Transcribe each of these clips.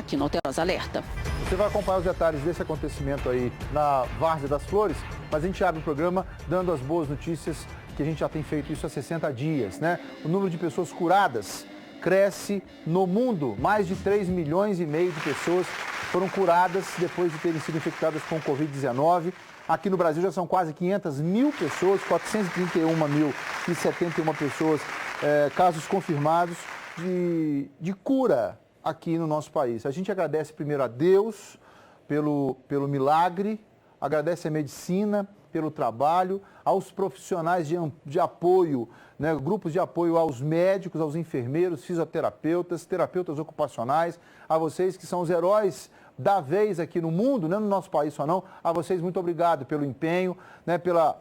aqui no Alterosa Alerta. Você vai acompanhar os detalhes desse acontecimento aí na Várzea das Flores, mas a gente abre o programa dando as boas notícias, que a gente já tem feito isso há 60 dias, né? O número de pessoas curadas cresce no mundo. Mais de 3,5 milhões de pessoas foram curadas depois de terem sido infectadas com Covid-19. Aqui no Brasil já são quase 500 mil pessoas, 431.071 pessoas, casos confirmados de cura aqui no nosso país. A gente agradece primeiro a Deus pelo milagre, agradece a medicina pelo trabalho, aos profissionais de apoio, né, grupos de apoio aos médicos, aos enfermeiros, fisioterapeutas, terapeutas ocupacionais, a vocês que são os heróis da vez aqui no mundo, não no nosso país só não, a vocês muito obrigado pelo empenho, né, pela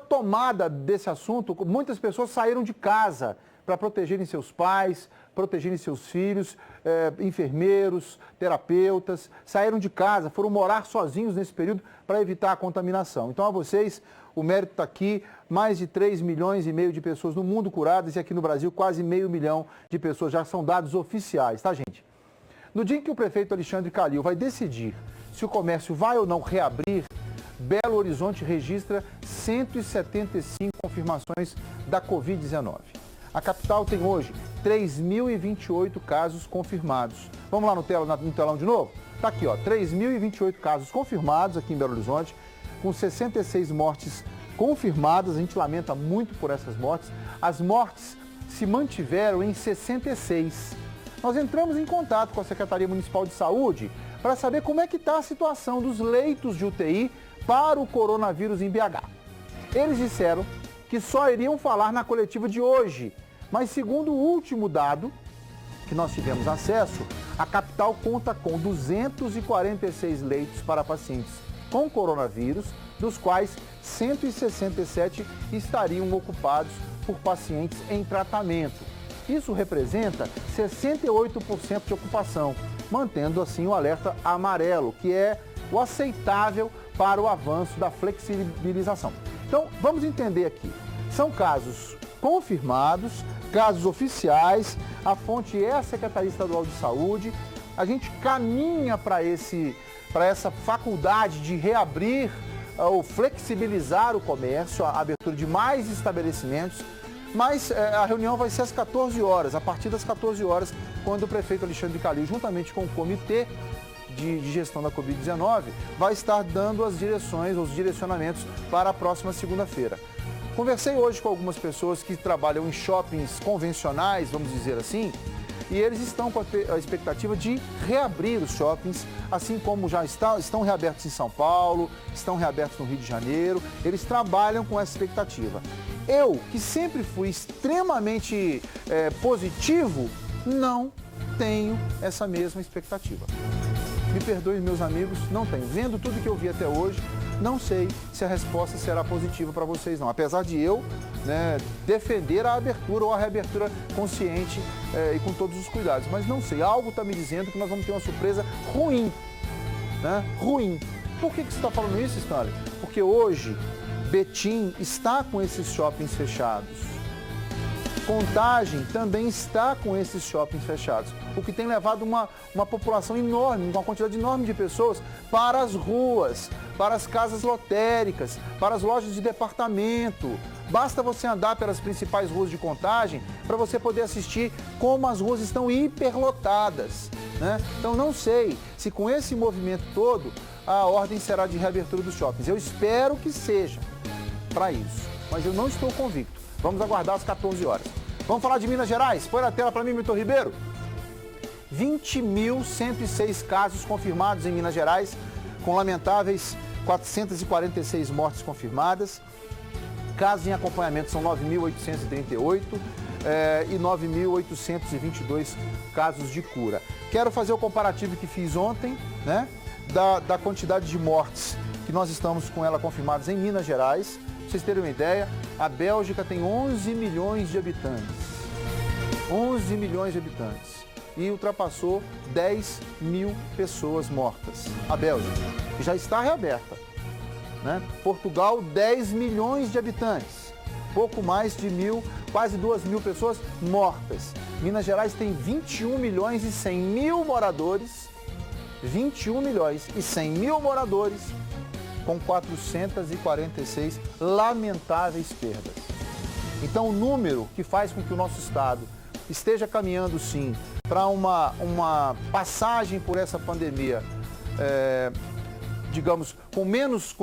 tomada desse assunto. Muitas pessoas saíram de casa para protegerem seus pais, protegerem seus filhos, enfermeiros, terapeutas, saíram de casa, foram morar sozinhos nesse período para evitar a contaminação. Então, a vocês, o mérito está aqui, mais de 3,5 milhões de pessoas no mundo curadas e aqui no Brasil quase 500 mil de pessoas, já são dados oficiais, tá, gente? No dia em que o prefeito Alexandre Calil vai decidir se o comércio vai ou não reabrir, Belo Horizonte registra 175 confirmações da Covid-19. A capital tem hoje 3.028 casos confirmados. Vamos lá no telão de novo? Tá aqui, ó, 3.028 casos confirmados aqui em Belo Horizonte, com 66 mortes confirmadas. A gente lamenta muito por essas mortes. As mortes se mantiveram em 66. Nós entramos em contato com a Secretaria Municipal de Saúde para saber como é que está a situação dos leitos de UTI para o coronavírus em BH. Eles disseram que só iriam falar na coletiva de hoje, mas segundo o último dado que nós tivemos acesso, a capital conta com 246 leitos para pacientes com coronavírus, dos quais 167 estariam ocupados por pacientes em tratamento. Isso representa 68% de ocupação, mantendo assim o alerta amarelo, que é o aceitável para o avanço da flexibilização. Então, vamos entender aqui. São casos confirmados, casos oficiais, a fonte é a Secretaria Estadual de Saúde. A gente caminha para essa faculdade de reabrir ou flexibilizar o comércio, a abertura de mais estabelecimentos. Mas a reunião vai ser às 14 horas, a partir das 14 horas, quando o prefeito Alexandre Calil, juntamente com o comitê de gestão da Covid-19, vai estar dando as direções, os direcionamentos para a próxima segunda-feira. Conversei hoje com algumas pessoas que trabalham em shoppings convencionais, vamos dizer assim, e eles estão com a expectativa de reabrir os shoppings, assim como já estão reabertos em São Paulo, estão reabertos no Rio de Janeiro, eles trabalham com essa expectativa. Eu, que sempre fui extremamente positivo, não tenho essa mesma expectativa. Me perdoem, meus amigos, não tenho. Vendo tudo que eu vi até hoje, não sei se a resposta será positiva para vocês, não. Apesar de eu, né, defender a abertura ou a reabertura consciente e com todos os cuidados. Mas não sei, algo está me dizendo que nós vamos ter uma surpresa ruim, né? Ruim. Por que você está falando isso, Stanley? Porque hoje Betim está com esses shoppings fechados. Contagem também está com esses shoppings fechados, o que tem levado uma população enorme, uma quantidade enorme de pessoas para as ruas, para as casas lotéricas, para as lojas de departamento. Basta você andar pelas principais ruas de Contagem para você poder assistir como as ruas estão hiperlotadas, né? Então não sei se com esse movimento todo a ordem será de reabertura dos shoppings. Eu espero que seja para isso, mas eu não estou convicto. Vamos aguardar às 14 horas. Vamos falar de Minas Gerais? Põe na tela para mim, Milton Ribeiro. 20.106 casos confirmados em Minas Gerais, com lamentáveis 446 mortes confirmadas. Casos em acompanhamento são 9.838 e 9.822 casos de cura. Quero fazer o comparativo que fiz ontem, né, da quantidade de mortes que nós estamos com ela confirmadas em Minas Gerais. Pra vocês terem uma ideia, a Bélgica tem 11 milhões de habitantes. 11 milhões de habitantes. E ultrapassou 10 mil pessoas mortas. A Bélgica, que já está reaberta, né? Portugal, 10 milhões de habitantes. pouco mais de quase 2.000 pessoas mortas. Minas Gerais tem 21 milhões e 100 mil moradores, 21 milhões e 100 mil moradores, com 446 lamentáveis perdas. Então, o número que faz com que o nosso estado esteja caminhando, sim, para uma passagem por essa pandemia, digamos, com menos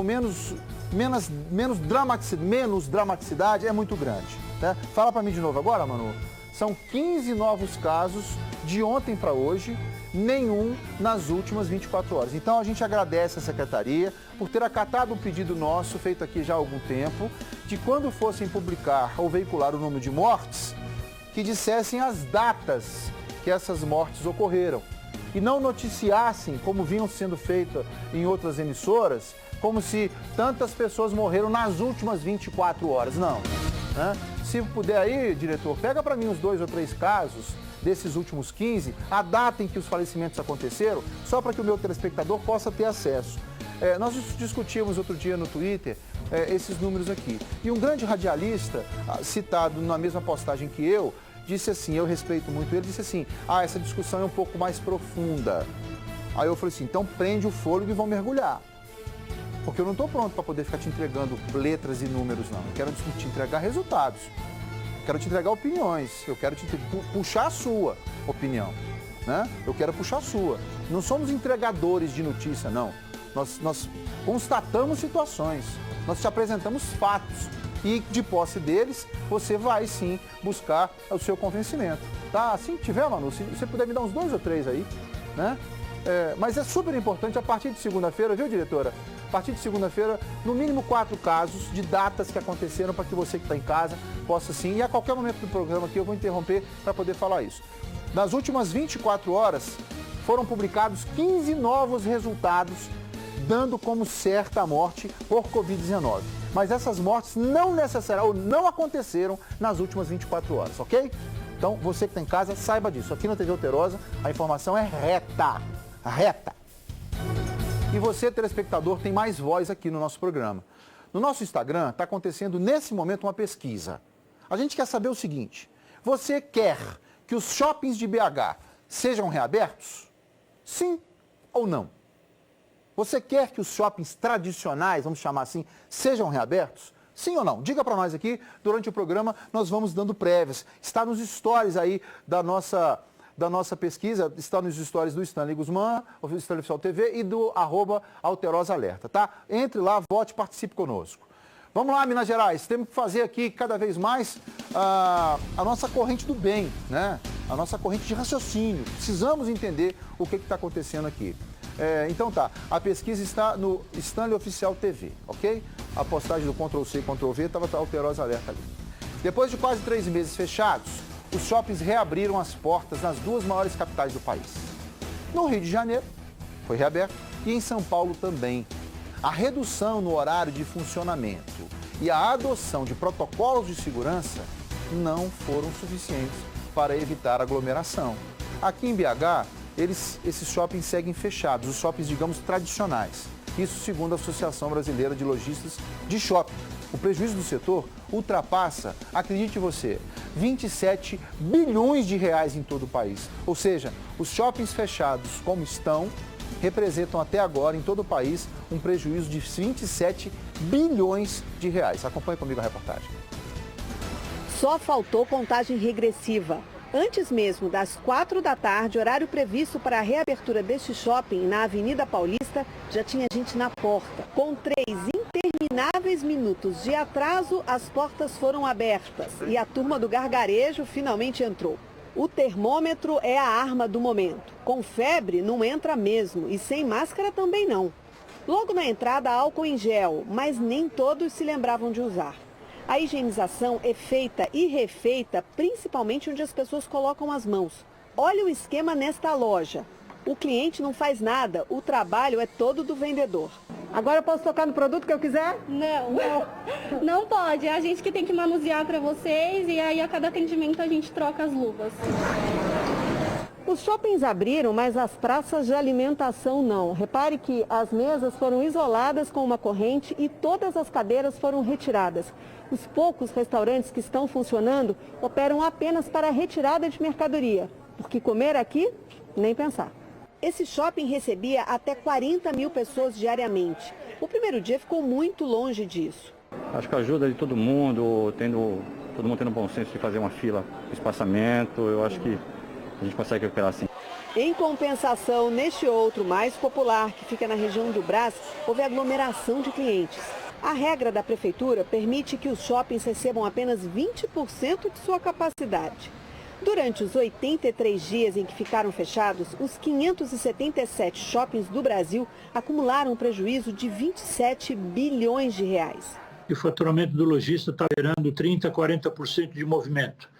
dramaticidade, é muito grande. Né? Fala para mim de novo agora, Manu. São 15 novos casos de ontem para hoje, nenhum nas últimas 24 horas. Então, a gente agradece a Secretaria por ter acatado um pedido nosso, feito aqui já há algum tempo, de quando fossem publicar ou veicular o número de mortes, que dissessem as datas que essas mortes ocorreram. E não noticiassem, como vinham sendo feitas em outras emissoras, como se tantas pessoas morreram nas últimas 24 horas. Não. Né? Se puder aí, diretor, pega para mim uns 2 ou 3 casos desses últimos 15, a data em que os falecimentos aconteceram, só para que o meu telespectador possa ter acesso. Nós discutimos outro dia no Twitter esses números aqui. E um grande radialista, citado na mesma postagem que eu, disse assim, eu respeito muito ele, disse assim, essa discussão é um pouco mais profunda. Aí eu falei assim, então prende o fôlego e vão mergulhar. Porque eu não estou pronto para poder ficar te entregando letras e números, não. Eu quero te entregar resultados. Eu quero te entregar opiniões. Eu quero te puxar a sua opinião. Né? Eu quero puxar a sua. Não somos entregadores de notícia, não. Nós constatamos situações. Nós te apresentamos fatos. E de posse deles, você vai sim buscar o seu convencimento. Tá? Assim que tiver, Manu, se você puder me dar uns 2 ou 3 aí, né? Mas é super importante, a partir de segunda-feira, viu, diretora? A partir de segunda-feira, no mínimo 4 casos de datas que aconteceram para que você que está em casa possa sim, e a qualquer momento do programa aqui eu vou interromper para poder falar isso. Nas últimas 24 horas, foram publicados 15 novos resultados, dando como certa a morte por Covid-19. Mas essas mortes não aconteceram nas últimas 24 horas, ok? Então, você que está em casa, saiba disso. Aqui na TV Alterosa, a informação é reta. Reta. E você, telespectador, tem mais voz aqui no nosso programa. No nosso Instagram, está acontecendo nesse momento uma pesquisa. A gente quer saber o seguinte, você quer que os shoppings de BH sejam reabertos? Sim ou não? Você quer que os shoppings tradicionais, vamos chamar assim, sejam reabertos? Sim ou não? Diga para nós aqui, durante o programa nós vamos dando prévias. Está nos stories aí da nossa pesquisa, está nos stories do Stanley Guzmán, o Stanley Oficial TV e do @AlterosaAlerta, tá? Entre lá, vote, participe conosco. Vamos lá, Minas Gerais, temos que fazer aqui cada vez mais a nossa corrente do bem, né? A nossa corrente de raciocínio. Precisamos entender o que está acontecendo aqui. Então tá, a pesquisa está no Stanley Oficial TV, ok? A postagem do Ctrl+C, Ctrl+V estava Alterosa Alerta ali. Depois de quase 3 meses fechados, os shoppings reabriram as portas nas 2 maiores capitais do país. No Rio de Janeiro, foi reaberto, e em São Paulo também. A redução no horário de funcionamento e a adoção de protocolos de segurança não foram suficientes para evitar aglomeração. Aqui em BH, esses shoppings seguem fechados, os shoppings, digamos, tradicionais. Isso segundo a Associação Brasileira de Lojistas de Shopping. O prejuízo do setor ultrapassa, acredite você, 27 bilhões de reais em todo o país. Ou seja, os shoppings fechados como estão, representam até agora em todo o país um prejuízo de 27 bilhões de reais. Acompanhe comigo a reportagem. Só faltou contagem regressiva. Antes mesmo das 4 da tarde, horário previsto para a reabertura deste shopping na Avenida Paulista, já tinha gente na porta. Com 3 intermináveis minutos de atraso, as portas foram abertas e a turma do gargarejo finalmente entrou. O termômetro é a arma do momento. Com febre não entra mesmo e sem máscara também não. Logo na entrada, álcool em gel, mas nem todos se lembravam de usar. A higienização é feita e refeita, principalmente onde as pessoas colocam as mãos. Olha o esquema nesta loja. O cliente não faz nada, o trabalho é todo do vendedor. Agora eu posso tocar no produto que eu quiser? Não pode. É a gente que tem que manusear para vocês e aí a cada atendimento a gente troca as luvas. Os shoppings abriram, mas as praças de alimentação não. Repare que as mesas foram isoladas com uma corrente e todas as cadeiras foram retiradas. Os poucos restaurantes que estão funcionando operam apenas para retirada de mercadoria, porque comer aqui, nem pensar. Esse shopping recebia até 40 mil pessoas diariamente. O primeiro dia ficou muito longe disso. Acho que a ajuda de todo mundo tendo bom senso de fazer uma fila, espaçamento, eu acho que a gente consegue recuperar sim. Em compensação, neste outro mais popular, que fica na região do Brás, houve aglomeração de clientes. A regra da prefeitura permite que os shoppings recebam apenas 20% de sua capacidade. Durante os 83 dias em que ficaram fechados, os 577 shoppings do Brasil acumularam um prejuízo de 27 bilhões de reais. O faturamento do lojista está gerando 30% a 40% de movimento.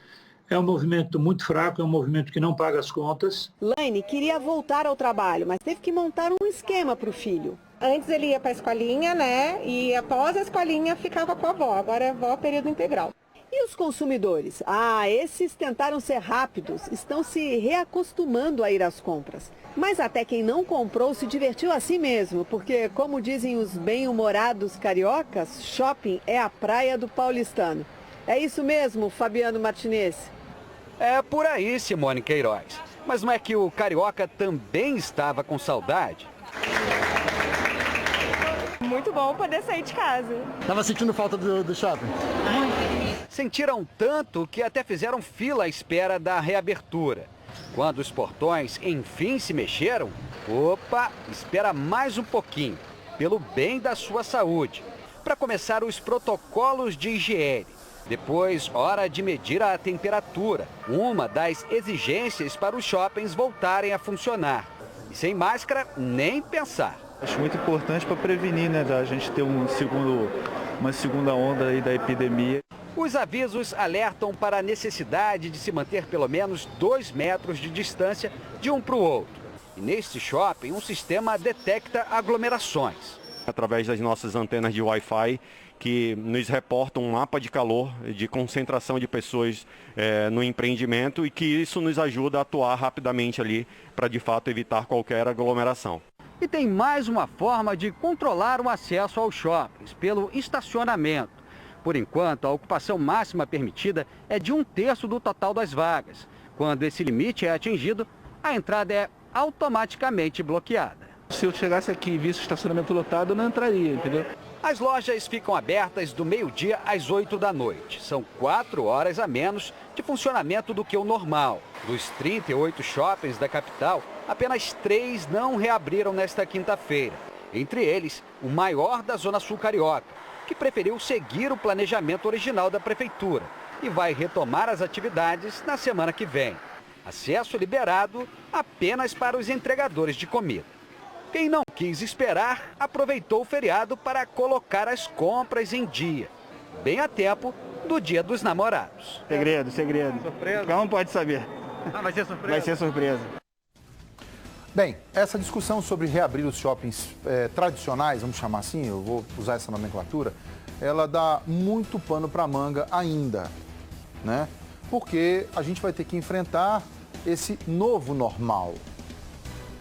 É um movimento muito fraco, é um movimento que não paga as contas. Laine queria voltar ao trabalho, mas teve que montar um esquema para o filho. Antes ele ia para a escolinha, né? E após a escolinha ficava com a avó. Agora é avó período integral. E os consumidores? Esses tentaram ser rápidos, estão se reacostumando a ir às compras. Mas até quem não comprou se divertiu assim mesmo, porque, como dizem os bem-humorados cariocas, shopping é a praia do paulistano. É isso mesmo, Fabiano Martinez? É por aí, Simone Queiroz. Mas não é que o carioca também estava com saudade? Muito bom poder sair de casa. Tava sentindo falta do shopping? Sentiram tanto que até fizeram fila à espera da reabertura. Quando os portões enfim se mexeram, espera mais um pouquinho, pelo bem da sua saúde. Para começar os protocolos de higiene. Depois, hora de medir a temperatura, uma das exigências para os shoppings voltarem a funcionar. E sem máscara, nem pensar. Acho muito importante para prevenir, né, da gente ter uma segunda onda aí da epidemia. Os avisos alertam para a necessidade de se manter pelo menos 2 metros de distância de um para o outro. E neste shopping, um sistema detecta aglomerações. Através das nossas antenas de Wi-Fi, que nos reportam um mapa de calor, de concentração de pessoas no empreendimento e que isso nos ajuda a atuar rapidamente ali para, de fato, evitar qualquer aglomeração. E tem mais uma forma de controlar o acesso aos shoppings, pelo estacionamento. Por enquanto, a ocupação máxima permitida é de 1/3 do total das vagas. Quando esse limite é atingido, a entrada é automaticamente bloqueada. Se eu chegasse aqui e visse o estacionamento lotado, eu não entraria, entendeu? As lojas ficam abertas do meio-dia às 8 da noite. São 4 horas a menos de funcionamento do que o normal. Dos 38 shoppings da capital, apenas 3 não reabriram nesta quinta-feira. Entre eles, o maior da Zona Sul Carioca, que preferiu seguir o planejamento original da prefeitura e vai retomar as atividades na semana que vem. Acesso liberado apenas para os entregadores de comida. Quem não quis esperar, aproveitou o feriado para colocar as compras em dia, bem a tempo do Dia dos Namorados. Segredo. Surpresa? Não pode saber. Vai ser surpresa? Vai ser surpresa. Bem, essa discussão sobre reabrir os shoppings tradicionais, vamos chamar assim, eu vou usar essa nomenclatura, ela dá muito pano para manga ainda, né? Porque a gente vai ter que enfrentar esse novo normal.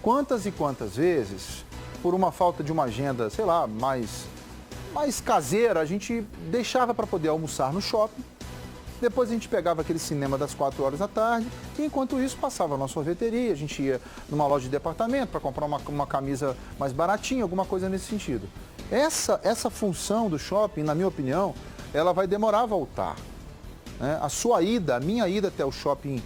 Quantas e quantas vezes, por uma falta de uma agenda, sei lá, mais caseira, a gente deixava para poder almoçar no shopping, depois a gente pegava aquele cinema das 4 horas da tarde e enquanto isso passava na sorveteria, a gente ia numa loja de departamento para comprar uma camisa mais baratinha, alguma coisa nesse sentido. Essa função do shopping, na minha opinião, ela vai demorar a voltar, né? A minha ida até o shopping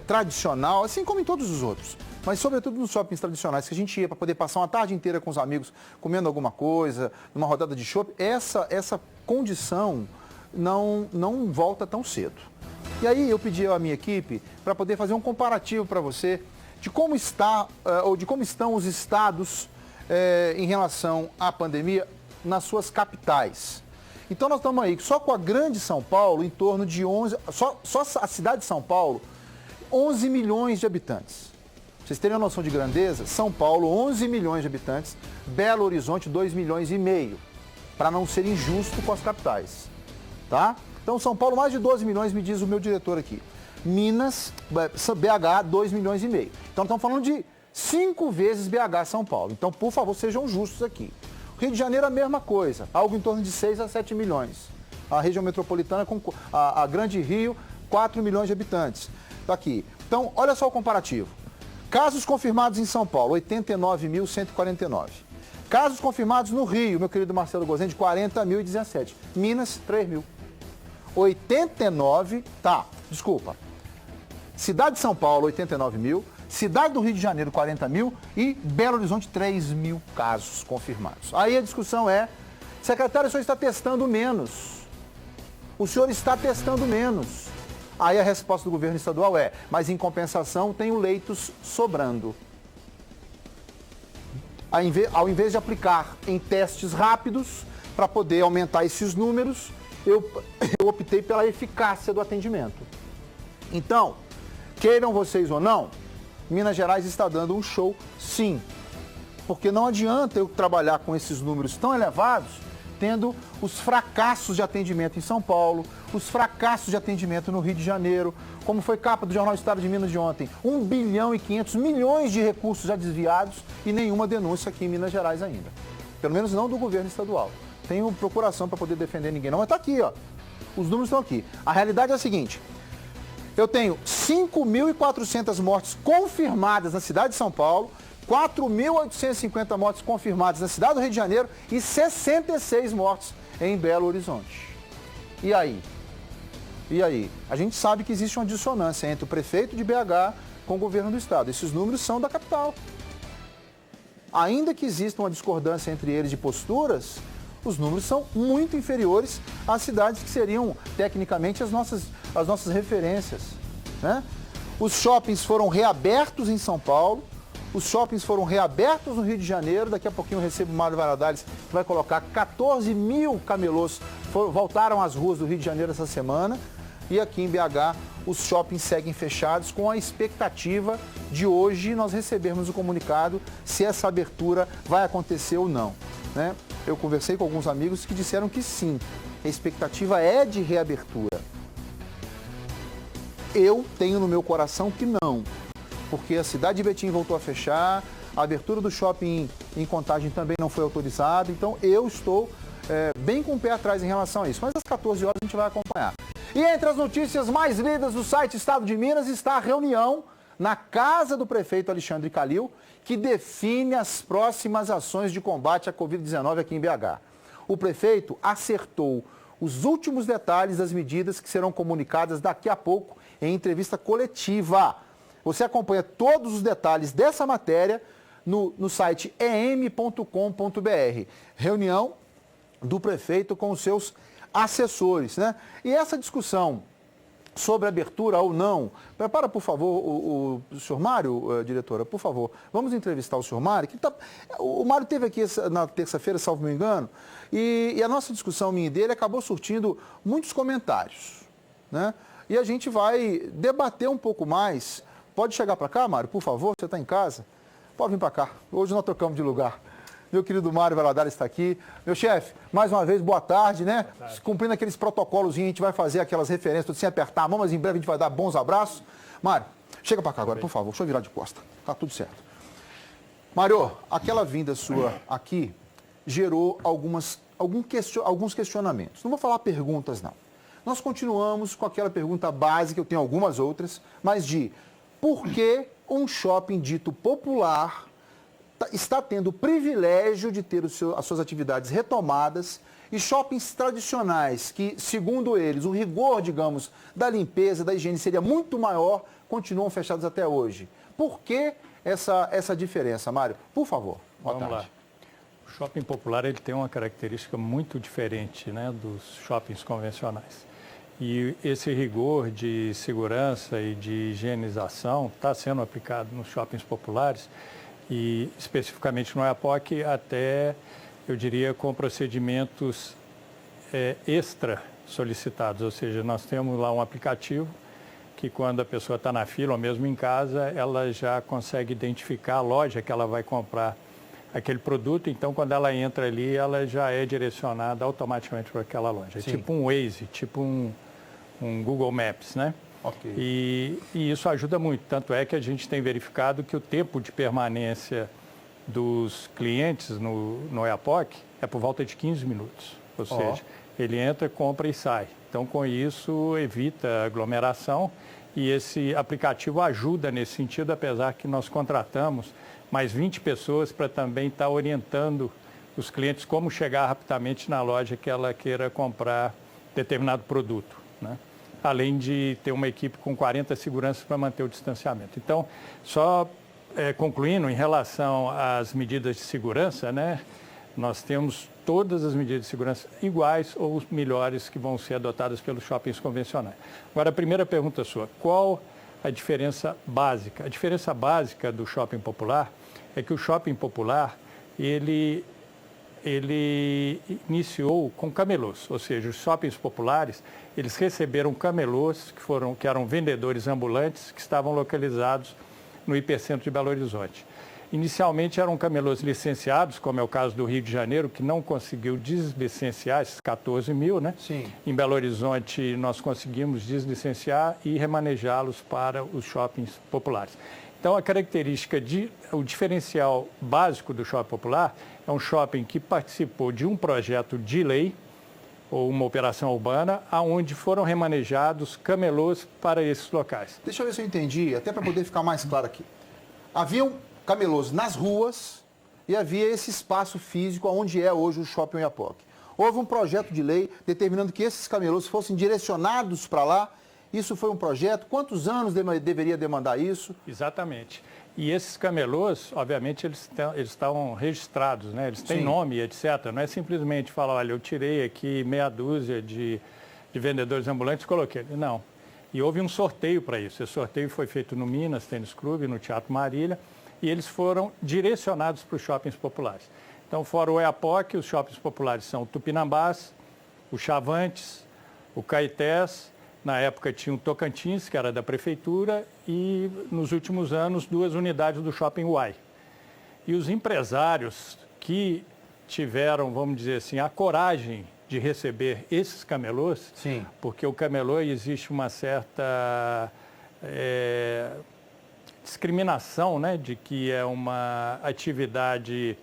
tradicional, assim como em todos os outros, mas sobretudo nos shoppings tradicionais, que a gente ia para poder passar uma tarde inteira com os amigos, comendo alguma coisa, numa rodada de shopping, essa condição não volta tão cedo. E aí eu pedi à minha equipe para poder fazer um comparativo para você de como está ou de como estão os estados em relação à pandemia nas suas capitais. Então nós estamos aí só com a grande São Paulo em torno de 11, só a cidade de São Paulo, 11 milhões de habitantes. Vocês terem uma noção de grandeza, São Paulo, 11 milhões de habitantes, Belo Horizonte, 2,5 milhões, para não ser injusto com as capitais. Tá? Então, São Paulo, mais de 12 milhões, me diz o meu diretor aqui. Minas, BH, 2,5 milhões. Então, estamos falando de 5 vezes BH São Paulo. Então, por favor, sejam justos aqui. Rio de Janeiro, a mesma coisa, algo em torno de 6 a 7 milhões. A região metropolitana, a Grande Rio, 4 milhões de habitantes. Tá aqui. Então, olha só o comparativo. Casos confirmados em São Paulo, 89.149. Casos confirmados no Rio, meu querido Marcelo Gozende, 40.017. Minas, 3.000. 89, Cidade de São Paulo, 89 mil. Cidade do Rio de Janeiro, 40 mil. E Belo Horizonte, 3.000 casos confirmados. Aí a discussão é, secretário, o senhor está testando menos. O senhor está testando menos. Aí a resposta do governo estadual é, mas em compensação tenho leitos sobrando. Ao invés de aplicar em testes rápidos, para poder aumentar esses números, eu optei pela eficácia do atendimento. Então, queiram vocês ou não, Minas Gerais está dando um show, sim. Porque não adianta eu trabalhar com esses números tão elevados, tendo os fracassos de atendimento em São Paulo, os fracassos de atendimento no Rio de Janeiro, como foi capa do Jornal Estado de Minas de ontem, 1 bilhão e 500 milhões de recursos já desviados e nenhuma denúncia aqui em Minas Gerais ainda. Pelo menos não do governo estadual. Tenho procuração para poder defender ninguém não, mas está aqui, ó. Os números estão aqui. A realidade é a seguinte, eu tenho 5.400 mortes confirmadas na cidade de São Paulo, 4.850 mortes confirmadas na cidade do Rio de Janeiro e 66 mortes em Belo Horizonte. E aí? E aí? A gente sabe que existe uma dissonância entre o prefeito de BH com o governo do estado. Esses números são da capital. Ainda que exista uma discordância entre eles de posturas, os números são muito inferiores às cidades que seriam, tecnicamente, as nossas referências, né? Os shoppings foram reabertos em São Paulo, os shoppings foram reabertos no Rio de Janeiro. Daqui a pouquinho eu recebo o Mário Valadares, que vai colocar 14 mil camelôs voltaram às ruas do Rio de Janeiro essa semana. E aqui em BH, os shoppings seguem fechados com a expectativa de hoje nós recebermos o comunicado se essa abertura vai acontecer ou não, né? Eu conversei com alguns amigos que disseram que sim, a expectativa é de reabertura. Eu tenho no meu coração que não, porque a cidade de Betim voltou a fechar, a abertura do shopping em Contagem também não foi autorizada, então eu estou bem com o pé atrás em relação a isso. Mas às 14 horas a gente vai acompanhar. E entre as notícias mais lidas do site Estado de Minas está a reunião na casa do prefeito Alexandre Calil, que define as próximas ações de combate à Covid-19 aqui em BH. O prefeito acertou os últimos detalhes das medidas que serão comunicadas daqui a pouco em entrevista coletiva. Você acompanha todos os detalhes dessa matéria no site em.com.br. Reunião do prefeito com os seus assessores, né? E essa discussão sobre abertura ou não, prepara, por favor, o senhor Mário, diretora, por favor, vamos entrevistar o senhor Mário, o Mário esteve aqui na terça-feira, salvo me engano, e a nossa discussão minha e dele acabou surtindo muitos comentários, né? E a gente vai debater um pouco mais. Pode chegar para cá, Mário, por favor, você está em casa? Pode vir para cá, hoje nós trocamos de lugar. Meu querido Mário Valadares está aqui. Meu chefe, mais uma vez, boa tarde, né? Boa tarde. Cumprindo aqueles protocolos, a gente vai fazer aquelas referências, tudo sem apertar a mão, mas em breve a gente vai dar bons abraços. Mário, chega para cá agora, por favor. Deixa eu virar de costa. Tá tudo certo. Mário, aquela vinda sua aqui gerou alguns questionamentos. Não vou falar perguntas, não. Nós continuamos com aquela pergunta básica, eu tenho algumas outras, mas de por que um shopping dito popular está tendo o privilégio de ter as suas atividades retomadas e shoppings tradicionais, que, segundo eles, o rigor, digamos, da limpeza, da higiene seria muito maior, continuam fechados até hoje. Por que essa diferença, Mário? Por favor, boa tarde. Vamos lá. O shopping popular ele tem uma característica muito diferente, né, dos shoppings convencionais. E esse rigor de segurança e de higienização está sendo aplicado nos shoppings populares, e especificamente no EAPOC, até, eu diria, com procedimentos extra solicitados. Ou seja, nós temos lá um aplicativo que quando a pessoa está na fila ou mesmo em casa, ela já consegue identificar a loja que ela vai comprar aquele produto. Então, quando ela entra ali, ela já é direcionada automaticamente para aquela loja. É tipo um Waze, tipo um Google Maps, né? Ok. E isso ajuda muito. Tanto é que a gente tem verificado que o tempo de permanência dos clientes no EAPOC é por volta de 15 minutos. Ou seja, ele entra, compra e sai. Então, com isso, evita aglomeração e esse aplicativo ajuda nesse sentido, apesar que nós contratamos mais 20 pessoas para também estar orientando os clientes como chegar rapidamente na loja que ela queira comprar determinado produto, né? Além de ter uma equipe com 40 seguranças para manter o distanciamento. Então, só concluindo, em relação às medidas de segurança, né, nós temos todas as medidas de segurança iguais ou melhores que vão ser adotadas pelos shoppings convencionais. Agora, a primeira pergunta sua, qual a diferença básica? A diferença básica do shopping popular é que o shopping popular, ele iniciou com camelôs, ou seja, os shoppings populares, eles receberam camelôs que eram vendedores ambulantes que estavam localizados no hipercentro de Belo Horizonte. Inicialmente eram camelôs licenciados, como é o caso do Rio de Janeiro, que não conseguiu deslicenciar esses 14 mil, né? Sim. Em Belo Horizonte nós conseguimos deslicenciar e remanejá-los para os shoppings populares. Então a característica, o diferencial básico do shopping popular é um shopping que participou de um projeto de lei ou uma operação urbana, aonde foram remanejados camelôs para esses locais. Deixa eu ver se eu entendi, até para poder ficar mais claro aqui. Haviam camelôs nas ruas e havia esse espaço físico onde é hoje o Shopping Oiapoque. Houve um projeto de lei determinando que esses camelôs fossem direcionados para lá. Isso foi um projeto? Quantos anos deveria demandar isso? Exatamente. E esses camelôs, obviamente, eles estão registrados, né? Eles têm nome, etc. Não é simplesmente falar, olha, eu tirei aqui meia dúzia de vendedores ambulantes e coloquei. Não. E houve um sorteio para isso. Esse sorteio foi feito no Minas Tênis Clube, no Teatro Marília, e eles foram direcionados para os shoppings populares. Então, fora o Oiapoque, os shoppings populares são o Tupinambás, o Chavantes, o Caetés. Na época tinha o Tocantins, que era da prefeitura, e nos últimos anos 2 unidades do Shopping Uai. E os empresários que tiveram, vamos dizer assim, a coragem de receber esses camelôs, porque o camelô existe uma certa discriminação, né, de que é uma atividade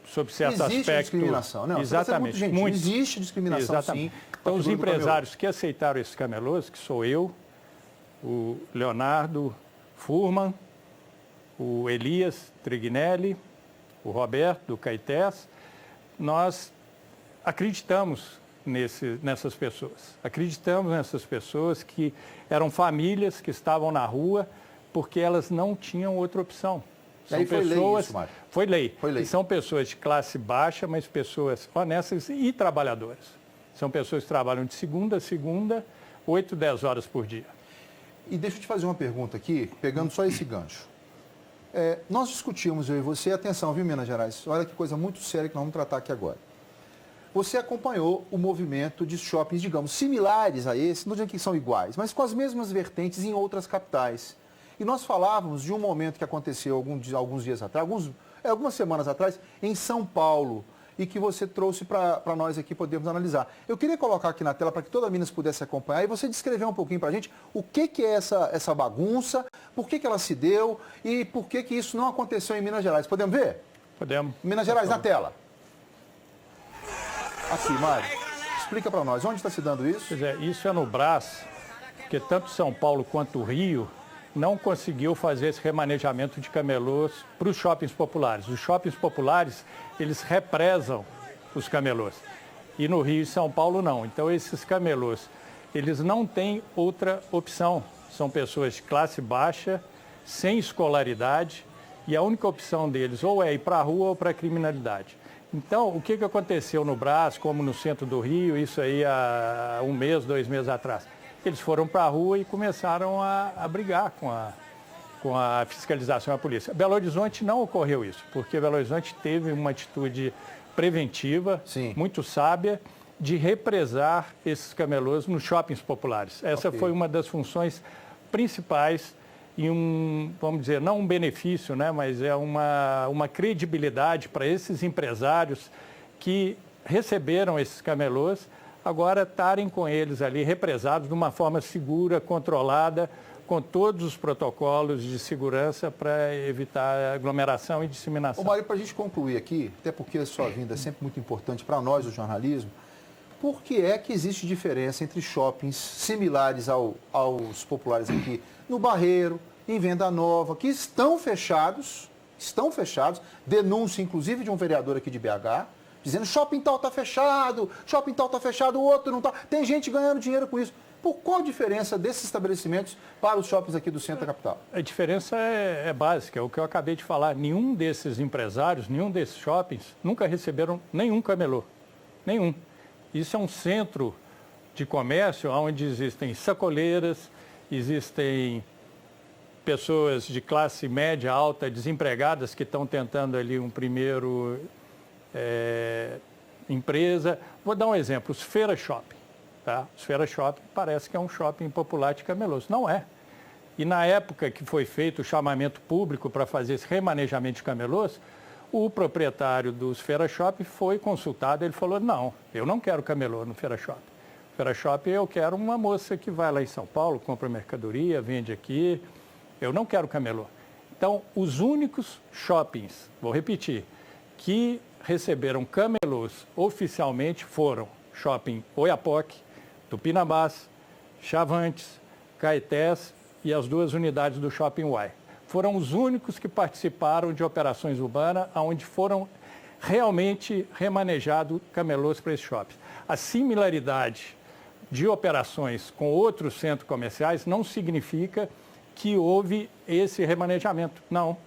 sob certo aspecto... Existe discriminação, não? Exatamente. Muito. Existe discriminação, exatamente. sim. Então, os empresários que aceitaram esses camelôs, que sou eu, o Leonardo Furman, o Elias Trignelli, o Roberto do Caetés, nós acreditamos nessas pessoas. Acreditamos nessas pessoas que eram famílias que estavam na rua porque elas não tinham outra opção. São pessoas, lei isso, Mário. Foi lei. Foi lei. E são pessoas de classe baixa, mas pessoas honestas e trabalhadoras. São pessoas que trabalham de segunda a segunda, 8, 10 horas por dia. E deixa eu te fazer uma pergunta aqui, pegando só esse gancho. Nós discutimos, eu e você, atenção, viu, Minas Gerais? Olha que coisa muito séria que nós vamos tratar aqui agora. Você acompanhou o movimento de shoppings, digamos, similares a esse, não digo que são iguais, mas com as mesmas vertentes em outras capitais. E nós falávamos de um momento que aconteceu alguns dias atrás, algumas semanas atrás, em São Paulo, e que você trouxe para nós aqui podermos analisar. Eu queria colocar aqui na tela para que toda a Minas pudesse acompanhar e você descrever um pouquinho para a gente o que é essa bagunça, por que ela se deu e por que isso não aconteceu em Minas Gerais. Podemos ver? Podemos. Minas Gerais, na tela. Aqui, Mário, explica para nós, onde está se dando isso? Pois é, isso é no Brás, porque tanto São Paulo quanto o Rio não conseguiu fazer esse remanejamento de camelôs para os shoppings populares. Os shoppings populares, eles represam os camelôs. E no Rio e São Paulo, não. Então, esses camelôs, eles não têm outra opção. São pessoas de classe baixa, sem escolaridade, e a única opção deles ou é ir para a rua ou para a criminalidade. Então, o que aconteceu no Brás, como no centro do Rio, isso aí há 1 mês, 2 meses atrás? Eles foram para a rua e começaram a brigar com a fiscalização e a polícia. Belo Horizonte não ocorreu isso, porque Belo Horizonte teve uma atitude preventiva, muito sábia, de represar esses camelôs nos shoppings populares. Essa foi uma das funções principais e vamos dizer, não um benefício, né, mas é uma credibilidade para esses empresários que receberam esses camelôs, agora estarem com eles ali represados de uma forma segura, controlada, com todos os protocolos de segurança para evitar aglomeração e disseminação. Mário, para a gente concluir aqui, até porque a sua vinda é sempre muito importante para nós, o jornalismo, por que é que existe diferença entre shoppings similares aos populares aqui no Barreiro, em Venda Nova, que estão fechados, denúncia inclusive de um vereador aqui de BH, dizendo shopping tal está fechado, o outro não está. Tem gente ganhando dinheiro com isso. Por qual a diferença desses estabelecimentos para os shoppings aqui do centro da capital? A diferença é básica, é o que eu acabei de falar. Nenhum desses empresários, nenhum desses shoppings nunca receberam nenhum camelô. Nenhum. Isso é um centro de comércio onde existem sacoleiras, existem pessoas de classe média, alta, desempregadas que estão tentando ali um primeiro empresa. Vou dar um exemplo, os Feira Shopping. Tá? Os Feira Shopping parece que é um shopping popular de camelôs. Não é. E na época que foi feito o chamamento público para fazer esse remanejamento de camelôs, o proprietário dos Feira Shopping foi consultado. Ele falou, não, eu não quero camelô no Feira Shopping. Feira Shopping eu quero uma moça que vai lá em São Paulo, compra mercadoria, vende aqui. Eu não quero camelô. Então, os únicos shoppings, vou repetir, que receberam camelôs oficialmente foram Shopping Oiapoque, Tupinambás, Chavantes, Caetés e as 2 unidades do Shopping Uai. Foram os únicos que participaram de operações urbanas onde foram realmente remanejados camelôs para esses shoppings. A similaridade de operações com outros centros comerciais não significa que houve esse remanejamento. Não.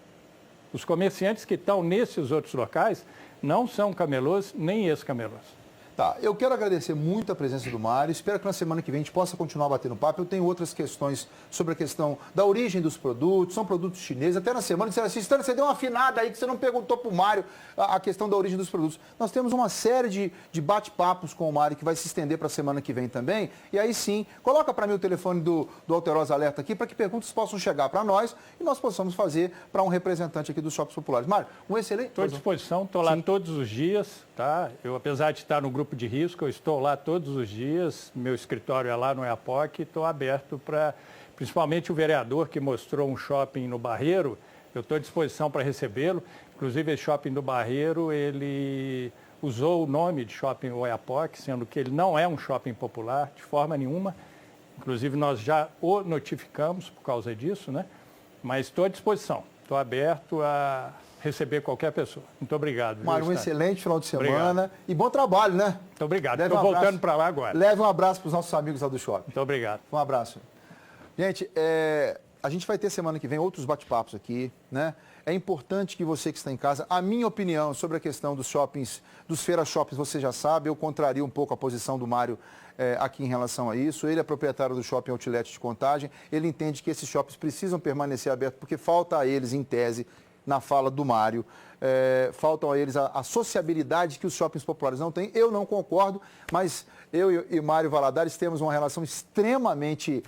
Os comerciantes que estão nesses outros locais não são camelôs nem ex-camelôs. Tá, eu quero agradecer muito a presença do Mário, espero que na semana que vem a gente possa continuar batendo papo. Eu tenho outras questões sobre a questão da origem dos produtos, são produtos chineses. Até na semana disseram assim, Stani, você deu uma afinada aí que você não perguntou para o Mário a questão da origem dos produtos. Nós temos uma série de bate-papos com o Mário que vai se estender para a semana que vem também. E aí sim, coloca para mim o telefone do Alterosa Alerta aqui para que perguntas possam chegar para nós e nós possamos fazer para um representante aqui dos shoppings populares. Mário, um excelente... Estou à disposição, estou lá todos os dias, tá? Eu, apesar de estar no grupo de risco, eu estou lá todos os dias, meu escritório é lá no Oiapoque, estou aberto para, principalmente o vereador que mostrou um shopping no Barreiro, eu estou à disposição para recebê-lo. Inclusive, esse shopping do Barreiro, ele usou o nome de Shopping Oiapoque, sendo que ele não é um shopping popular de forma nenhuma. Inclusive, nós já o notificamos por causa disso, né? Mas estou à disposição, estou aberto a receber qualquer pessoa. Muito obrigado. Mário, um excelente final de semana. Obrigado. E bom trabalho, né? Muito obrigado. Estou voltando para lá agora. Leve um abraço para os nossos amigos lá do shopping. Muito obrigado. Um abraço. Gente, a gente vai ter semana que vem outros bate-papos aqui, né? É importante que você que está em casa, a minha opinião sobre a questão dos shoppings, dos Feira Shoppings, você já sabe, eu contrario um pouco a posição do Mário aqui em relação a isso. Ele é proprietário do Shopping Outlet de Contagem, ele entende que esses shoppings precisam permanecer abertos porque falta a eles, em tese, na fala do Mário, faltam a eles a sociabilidade que os shoppings populares não têm. Eu não concordo, mas eu e Mário Valadares temos uma relação extremamente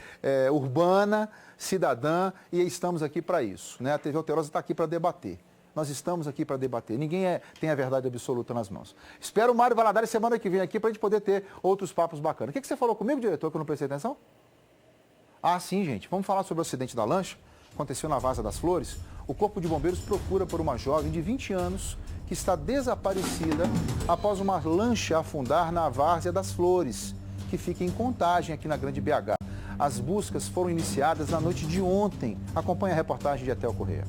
urbana, cidadã, e estamos aqui para isso, né? A TV Alterosa está aqui para debater. Nós estamos aqui para debater. Ninguém tem a verdade absoluta nas mãos. Espero o Mário Valadares semana que vem aqui para a gente poder ter outros papos bacanas. O que você falou comigo, diretor, que eu não prestei atenção? Ah, sim, gente. Vamos falar sobre o acidente da lancha? Aconteceu na Várzea das Flores. O Corpo de Bombeiros procura por uma jovem de 20 anos que está desaparecida após uma lancha afundar na Várzea das Flores, que fica em Contagem, aqui na Grande BH. As buscas foram iniciadas na noite de ontem. Acompanhe a reportagem de Etel Correia.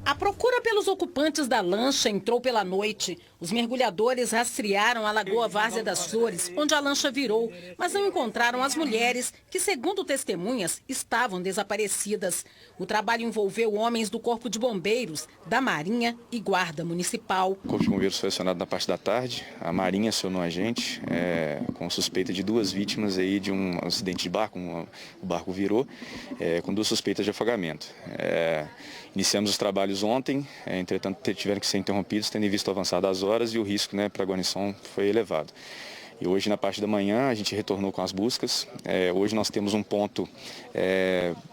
A procura pelos ocupantes da lancha entrou pela noite. Os mergulhadores rastrearam a Lagoa Várzea das Flores, onde a lancha virou, mas não encontraram as mulheres que, segundo testemunhas, estavam desaparecidas. O trabalho envolveu homens do Corpo de Bombeiros, da Marinha e Guarda Municipal. O Corpo de Bombeiros foi acionado na parte da tarde. A Marinha acionou a gente com suspeita de 2 vítimas aí de um acidente de barco. O barco virou, com 2 suspeitas de afogamento. Iniciamos os trabalhos ontem, entretanto tiveram que ser interrompidos, tendo em vista o avançar das horas e o risco, para a guarnição foi elevado. E hoje, na parte da manhã, a gente retornou com as buscas. Hoje nós temos um ponto,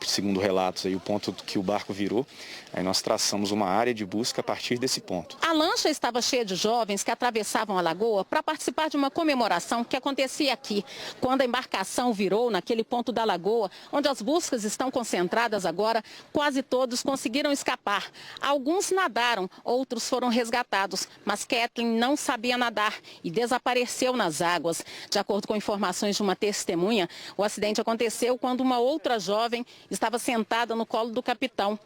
segundo relatos, aí, o ponto que o barco virou. Aí nós traçamos uma área de busca a partir desse ponto. A lancha estava cheia de jovens que atravessavam a lagoa para participar de uma comemoração que acontecia aqui, quando a embarcação virou naquele ponto da lagoa, onde as buscas estão concentradas agora. Quase todos conseguiram escapar. Alguns nadaram, outros foram resgatados, mas Kathleen não sabia nadar e desapareceu nas águas. De acordo com informações de uma testemunha, o acidente aconteceu quando uma outra jovem estava sentada no colo do capitão.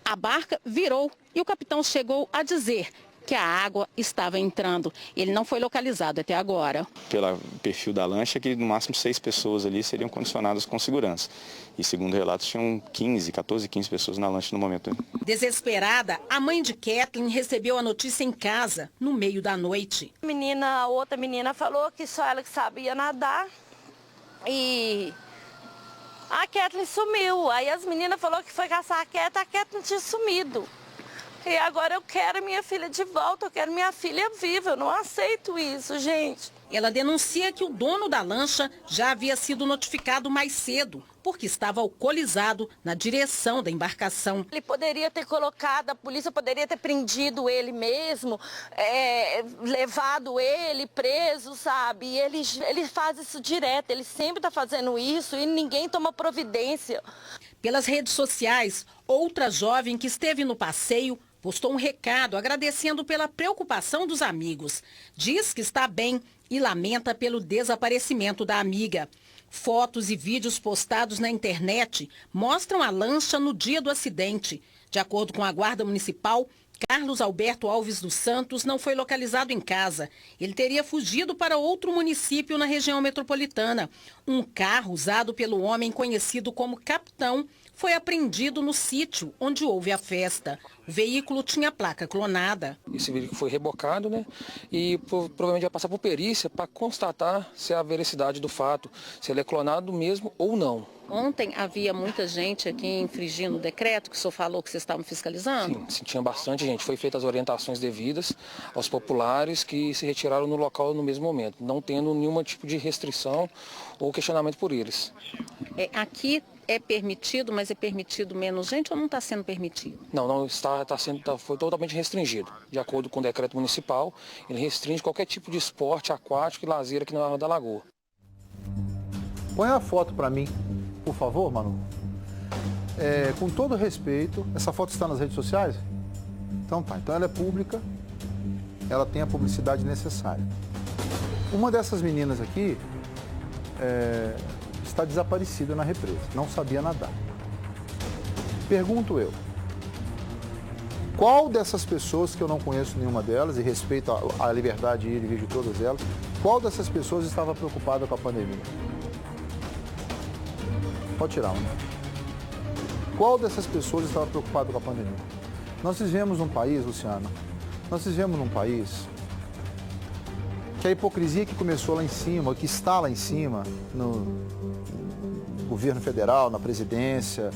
A barca virou e o capitão chegou a dizer que a água estava entrando. Ele não foi localizado até agora. Pelo perfil da lancha, que no máximo 6 pessoas ali seriam condicionadas com segurança. E segundo relatos, tinham 14, 15 pessoas na lancha no momento. Desesperada, a mãe de Kathleen recebeu a notícia em casa, no meio da noite. A outra menina falou que só ela que sabia nadar e a Kathleen sumiu. Aí as meninas falaram que foi caçar a Kathleen tinha sumido. E agora eu quero minha filha de volta, eu quero minha filha viva, eu não aceito isso, gente. Ela denuncia que o dono da lancha já havia sido notificado mais cedo, porque estava alcoolizado na direção da embarcação. Ele poderia ter colocado, a polícia poderia ter prendido ele mesmo, levado ele preso, sabe? E ele faz isso direto, ele sempre está fazendo isso e ninguém toma providência. Pelas redes sociais, outra jovem que esteve no passeio postou um recado agradecendo pela preocupação dos amigos. Diz que está bem e lamenta pelo desaparecimento da amiga. Fotos e vídeos postados na internet mostram a lancha no dia do acidente. De acordo com a Guarda Municipal, Carlos Alberto Alves dos Santos não foi localizado em casa. Ele teria fugido para outro município na região metropolitana. Um carro usado pelo homem conhecido como Capitão foi apreendido no sítio onde houve a festa. O veículo tinha placa clonada. Esse veículo foi rebocado, né? E provavelmente vai passar por perícia para constatar se é a veracidade do fato, se ele é clonado mesmo ou não. Ontem havia muita gente aqui infringindo o decreto que o senhor falou que vocês estavam fiscalizando? Sim, tinha bastante gente. Foi feitas as orientações devidas aos populares que se retiraram no local no mesmo momento, não tendo nenhum tipo de restrição ou questionamento por eles. Aqui é permitido, mas é permitido menos gente ou não está sendo permitido? Não foi totalmente restringido. De acordo com o decreto municipal, ele restringe qualquer tipo de esporte aquático e lazer aqui na Orla da Lagoa. Põe a foto para mim, por favor, Manu. Com todo respeito, essa foto está nas redes sociais? Então tá, então ela é pública, ela tem a publicidade necessária. Uma dessas meninas aqui está desaparecida na represa, não sabia nadar. Pergunto eu, qual dessas pessoas, que eu não conheço nenhuma delas e respeito a liberdade de ir e vir de todas elas, qual dessas pessoas estava preocupada com a pandemia? Pode tirar uma. Qual dessas pessoas estava preocupada com a pandemia? Nós vivemos num país, Luciano, que a hipocrisia que começou lá em cima, que está lá em cima, no governo federal, na presidência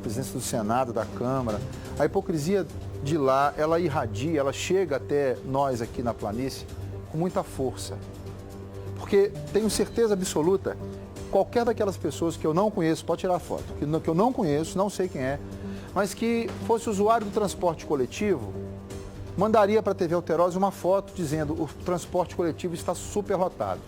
do Senado, da Câmara, a hipocrisia de lá, ela irradia, ela chega até nós aqui na planície com muita força. Porque tenho certeza absoluta, qualquer daquelas pessoas que eu não conheço, pode tirar a foto, que eu não conheço, não sei quem é, mas que fosse usuário do transporte coletivo, mandaria para a TV Alterosa uma foto dizendo o transporte coletivo está superlotado.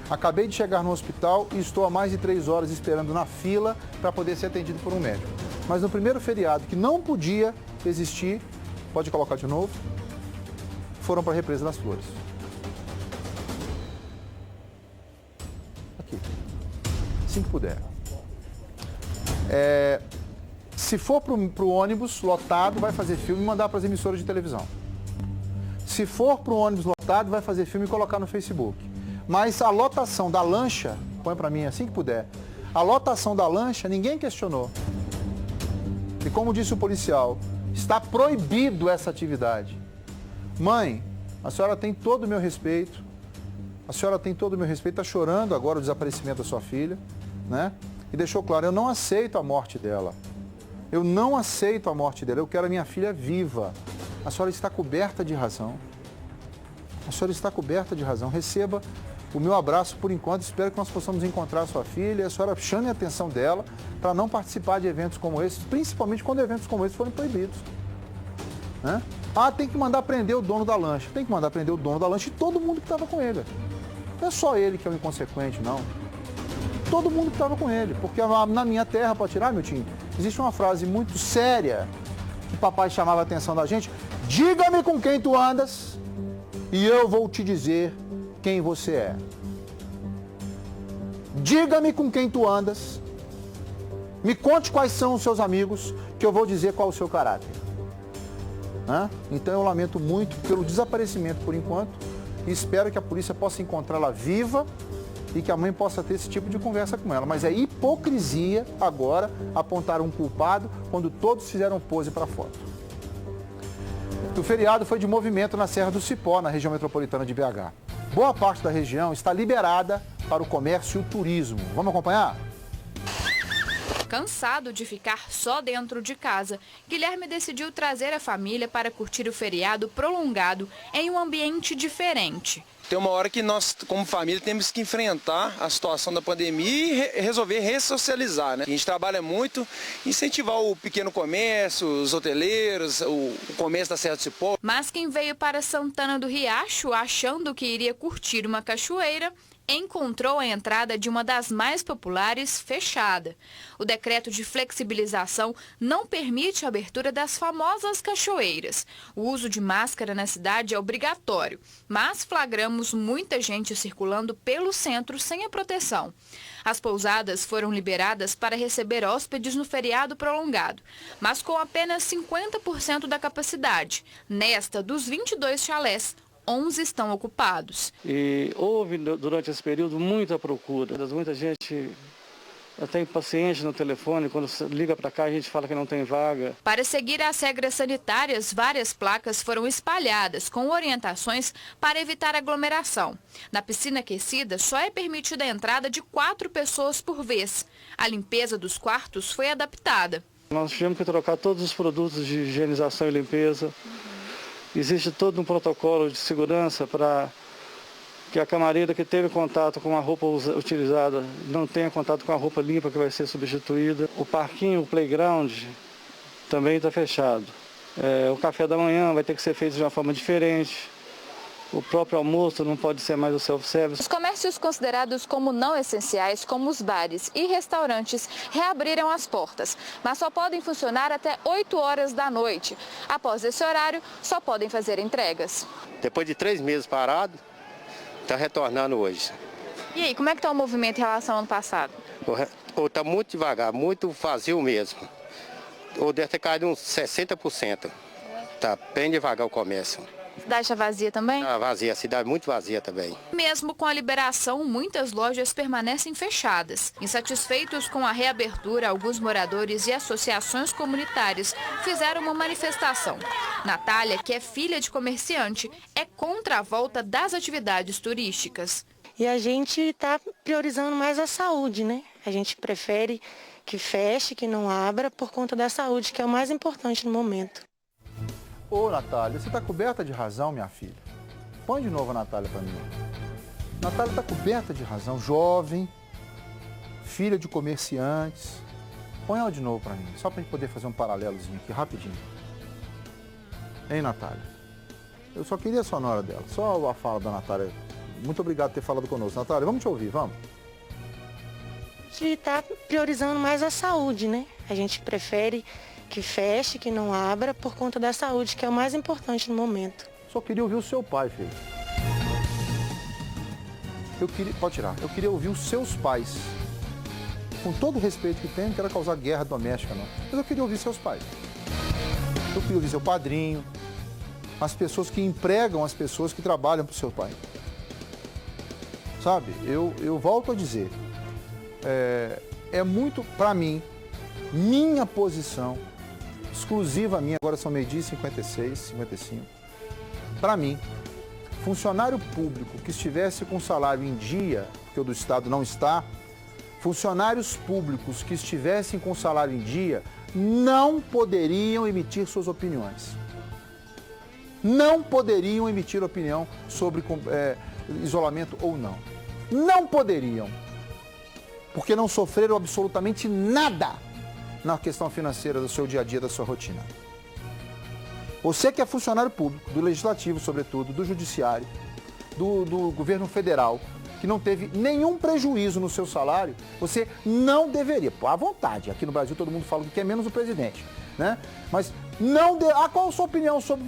Acabei de chegar no hospital e estou há mais de 3 horas esperando na fila para poder ser atendido por um médico. Mas no primeiro feriado, que não podia existir, pode colocar de novo, foram para a Represa das Flores. Aqui. Assim que puder. Se for para o ônibus lotado, vai fazer filme e mandar para as emissoras de televisão. Se for para o ônibus lotado, vai fazer filme e colocar no Facebook. Mas a lotação da lancha, põe para mim assim que puder, a lotação da lancha ninguém questionou. E como disse o policial, está proibido essa atividade. Mãe, a senhora tem todo o meu respeito, está chorando agora o desaparecimento da sua filha, né? E deixou claro, eu não aceito a morte dela. Eu quero a minha filha viva. A senhora está coberta de razão. A senhora está coberta de razão. Receba o meu abraço por enquanto. Espero que nós possamos encontrar a sua filha. A senhora chame a atenção dela para não participar de eventos como esses, principalmente quando eventos como esses forem proibidos. Né? Ah, tem que mandar prender o dono da lancha. Tem que mandar prender o dono da lancha e todo mundo que estava com ele. Não é só ele que é o inconsequente, não. Todo mundo que estava com ele. Porque na minha terra, para tirar, meu time, existe uma frase muito séria que papai chamava a atenção da gente. Diga-me com quem tu andas e eu vou te dizer quem você é. Diga-me com quem tu andas, me conte quais são os seus amigos, que eu vou dizer qual é o seu caráter. Então eu lamento muito pelo desaparecimento por enquanto e espero que a polícia possa encontrá-la viva e que a mãe possa ter esse tipo de conversa com ela. Mas é hipocrisia agora apontar um culpado quando todos fizeram pose para foto. O feriado foi de movimento na Serra do Cipó, na região metropolitana de BH. Boa parte da região está liberada para o comércio e o turismo. Vamos acompanhar? Cansado de ficar só dentro de casa, Guilherme decidiu trazer a família para curtir o feriado prolongado em um ambiente diferente. Tem uma hora que nós, como família, temos que enfrentar a situação da pandemia e resolver ressocializar, né? A gente trabalha muito, incentivar o pequeno comércio, os hoteleiros, o comércio da Serra do Cipó. Mas quem veio para Santana do Riacho achando que iria curtir uma cachoeira, encontrou a entrada de uma das mais populares fechada. O decreto de flexibilização não permite a abertura das famosas cachoeiras. O uso de máscara na cidade é obrigatório, mas flagramos muita gente circulando pelo centro sem a proteção. As pousadas foram liberadas para receber hóspedes no feriado prolongado, mas com apenas 50% da capacidade. Nesta, dos 22 chalés, 11 estão ocupados. E houve durante esse período muita procura. Muita gente até impaciente no telefone, quando liga para cá a gente fala que não tem vaga. Para seguir as regras sanitárias, várias placas foram espalhadas com orientações para evitar aglomeração. Na piscina aquecida só é permitida a entrada de 4 pessoas por vez. A limpeza dos quartos foi adaptada. Nós tivemos que trocar todos os produtos de higienização e limpeza. Existe todo um protocolo de segurança para que a camareira que teve contato com a roupa utilizada não tenha contato com a roupa limpa que vai ser substituída. O parquinho, o playground, também está fechado. O café da manhã vai ter que ser feito de uma forma diferente. O próprio almoço não pode ser mais o self-service. Os comércios considerados como não essenciais, como os bares e restaurantes, reabriram as portas, mas só podem funcionar até 8 horas da noite. Após esse horário, só podem fazer entregas. Depois de 3 meses parado, está retornando hoje. E aí, como é que está o movimento em relação ao ano passado? Está muito devagar, muito vazio mesmo. Ou deve ter caído uns 60%. Está bem devagar o comércio. A cidade está vazia também? Está vazia, a cidade muito vazia também. Mesmo com a liberação, muitas lojas permanecem fechadas. Insatisfeitos com a reabertura, alguns moradores e associações comunitárias fizeram uma manifestação. Natália, que é filha de comerciante, é contra a volta das atividades turísticas. E a gente está priorizando mais a saúde, né? A gente prefere que feche, que não abra, por conta da saúde, que é o mais importante no momento. Ô, Natália, você está coberta de razão, minha filha. Põe de novo a Natália para mim. Natália está coberta de razão, jovem, filha de comerciantes. Põe ela de novo para mim, só para a gente poder fazer um paralelozinho aqui, rapidinho. Hein, Natália? Eu só queria a sonora dela, só a fala da Natália. Muito obrigado por ter falado conosco. Natália, vamos te ouvir, vamos? A gente está priorizando mais a saúde, né? A gente prefere que feche, que não abra, por conta da saúde, que é o mais importante no momento. Só queria ouvir o seu pai, filho. Pode tirar. Eu queria ouvir os seus pais. Com todo o respeito que tem, não quero causar guerra doméstica, não. Mas eu queria ouvir seus pais. Eu queria ouvir seu padrinho, as pessoas que empregam as pessoas que trabalham para o seu pai. Sabe, eu volto a dizer, é muito, para mim, minha posição, exclusiva minha, agora são 12h56, 55. Para mim, funcionário público que estivesse com salário em dia, porque o do Estado não está, funcionários públicos que estivessem com salário em dia não poderiam emitir suas opiniões. não poderiam emitir opinião sobre isolamento ou não. Não poderiam. Porque não sofreram absolutamente nada na questão financeira do seu dia a dia, da sua rotina. Você que é funcionário público, do Legislativo, sobretudo, do Judiciário, do governo federal, que não teve nenhum prejuízo no seu salário, você não deveria, à vontade, aqui no Brasil todo mundo fala o que quer, menos o presidente, né? Mas não qual a sua opinião sobre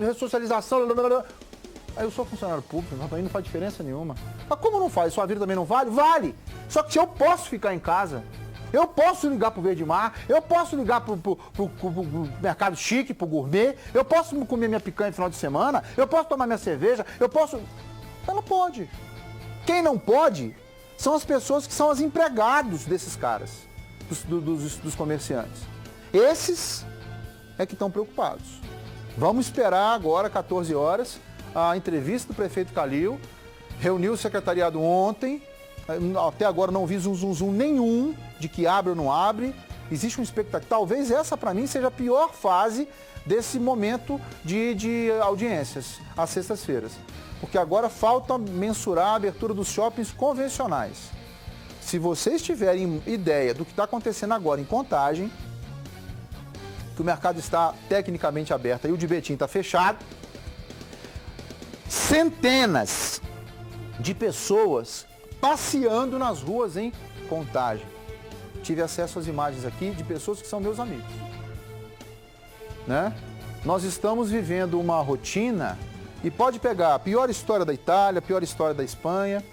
ressocialização? Eu sou funcionário público, para mim não faz diferença nenhuma. Mas como não faz? Sua vida também não vale? Vale! Só que se eu posso ficar em casa, eu posso ligar pro Verde Mar, eu posso ligar pro Mercado Chique, pro Gourmet, eu posso comer minha picanha no final de semana, eu posso tomar minha cerveja, eu posso... Ela pode. Quem não pode são as pessoas que são os empregados desses caras, dos comerciantes. Esses é que estão preocupados. Vamos esperar agora, 14 horas, a entrevista do prefeito Calil, reuniu o secretariado ontem, até agora não vi zum nenhum de que abre ou não abre. Existe uma expectativa. Talvez essa, para mim, seja a pior fase desse momento de audiências, às sextas-feiras. Porque agora falta mensurar a abertura dos shoppings convencionais. Se vocês tiverem ideia do que está acontecendo agora em Contagem, que o mercado está tecnicamente aberto e o de Betim está fechado, centenas de pessoas passeando nas ruas em Contagem. Tive acesso às imagens aqui de pessoas que são meus amigos. Né? Nós estamos vivendo uma rotina, e pode pegar a pior história da Itália, a pior história da Espanha,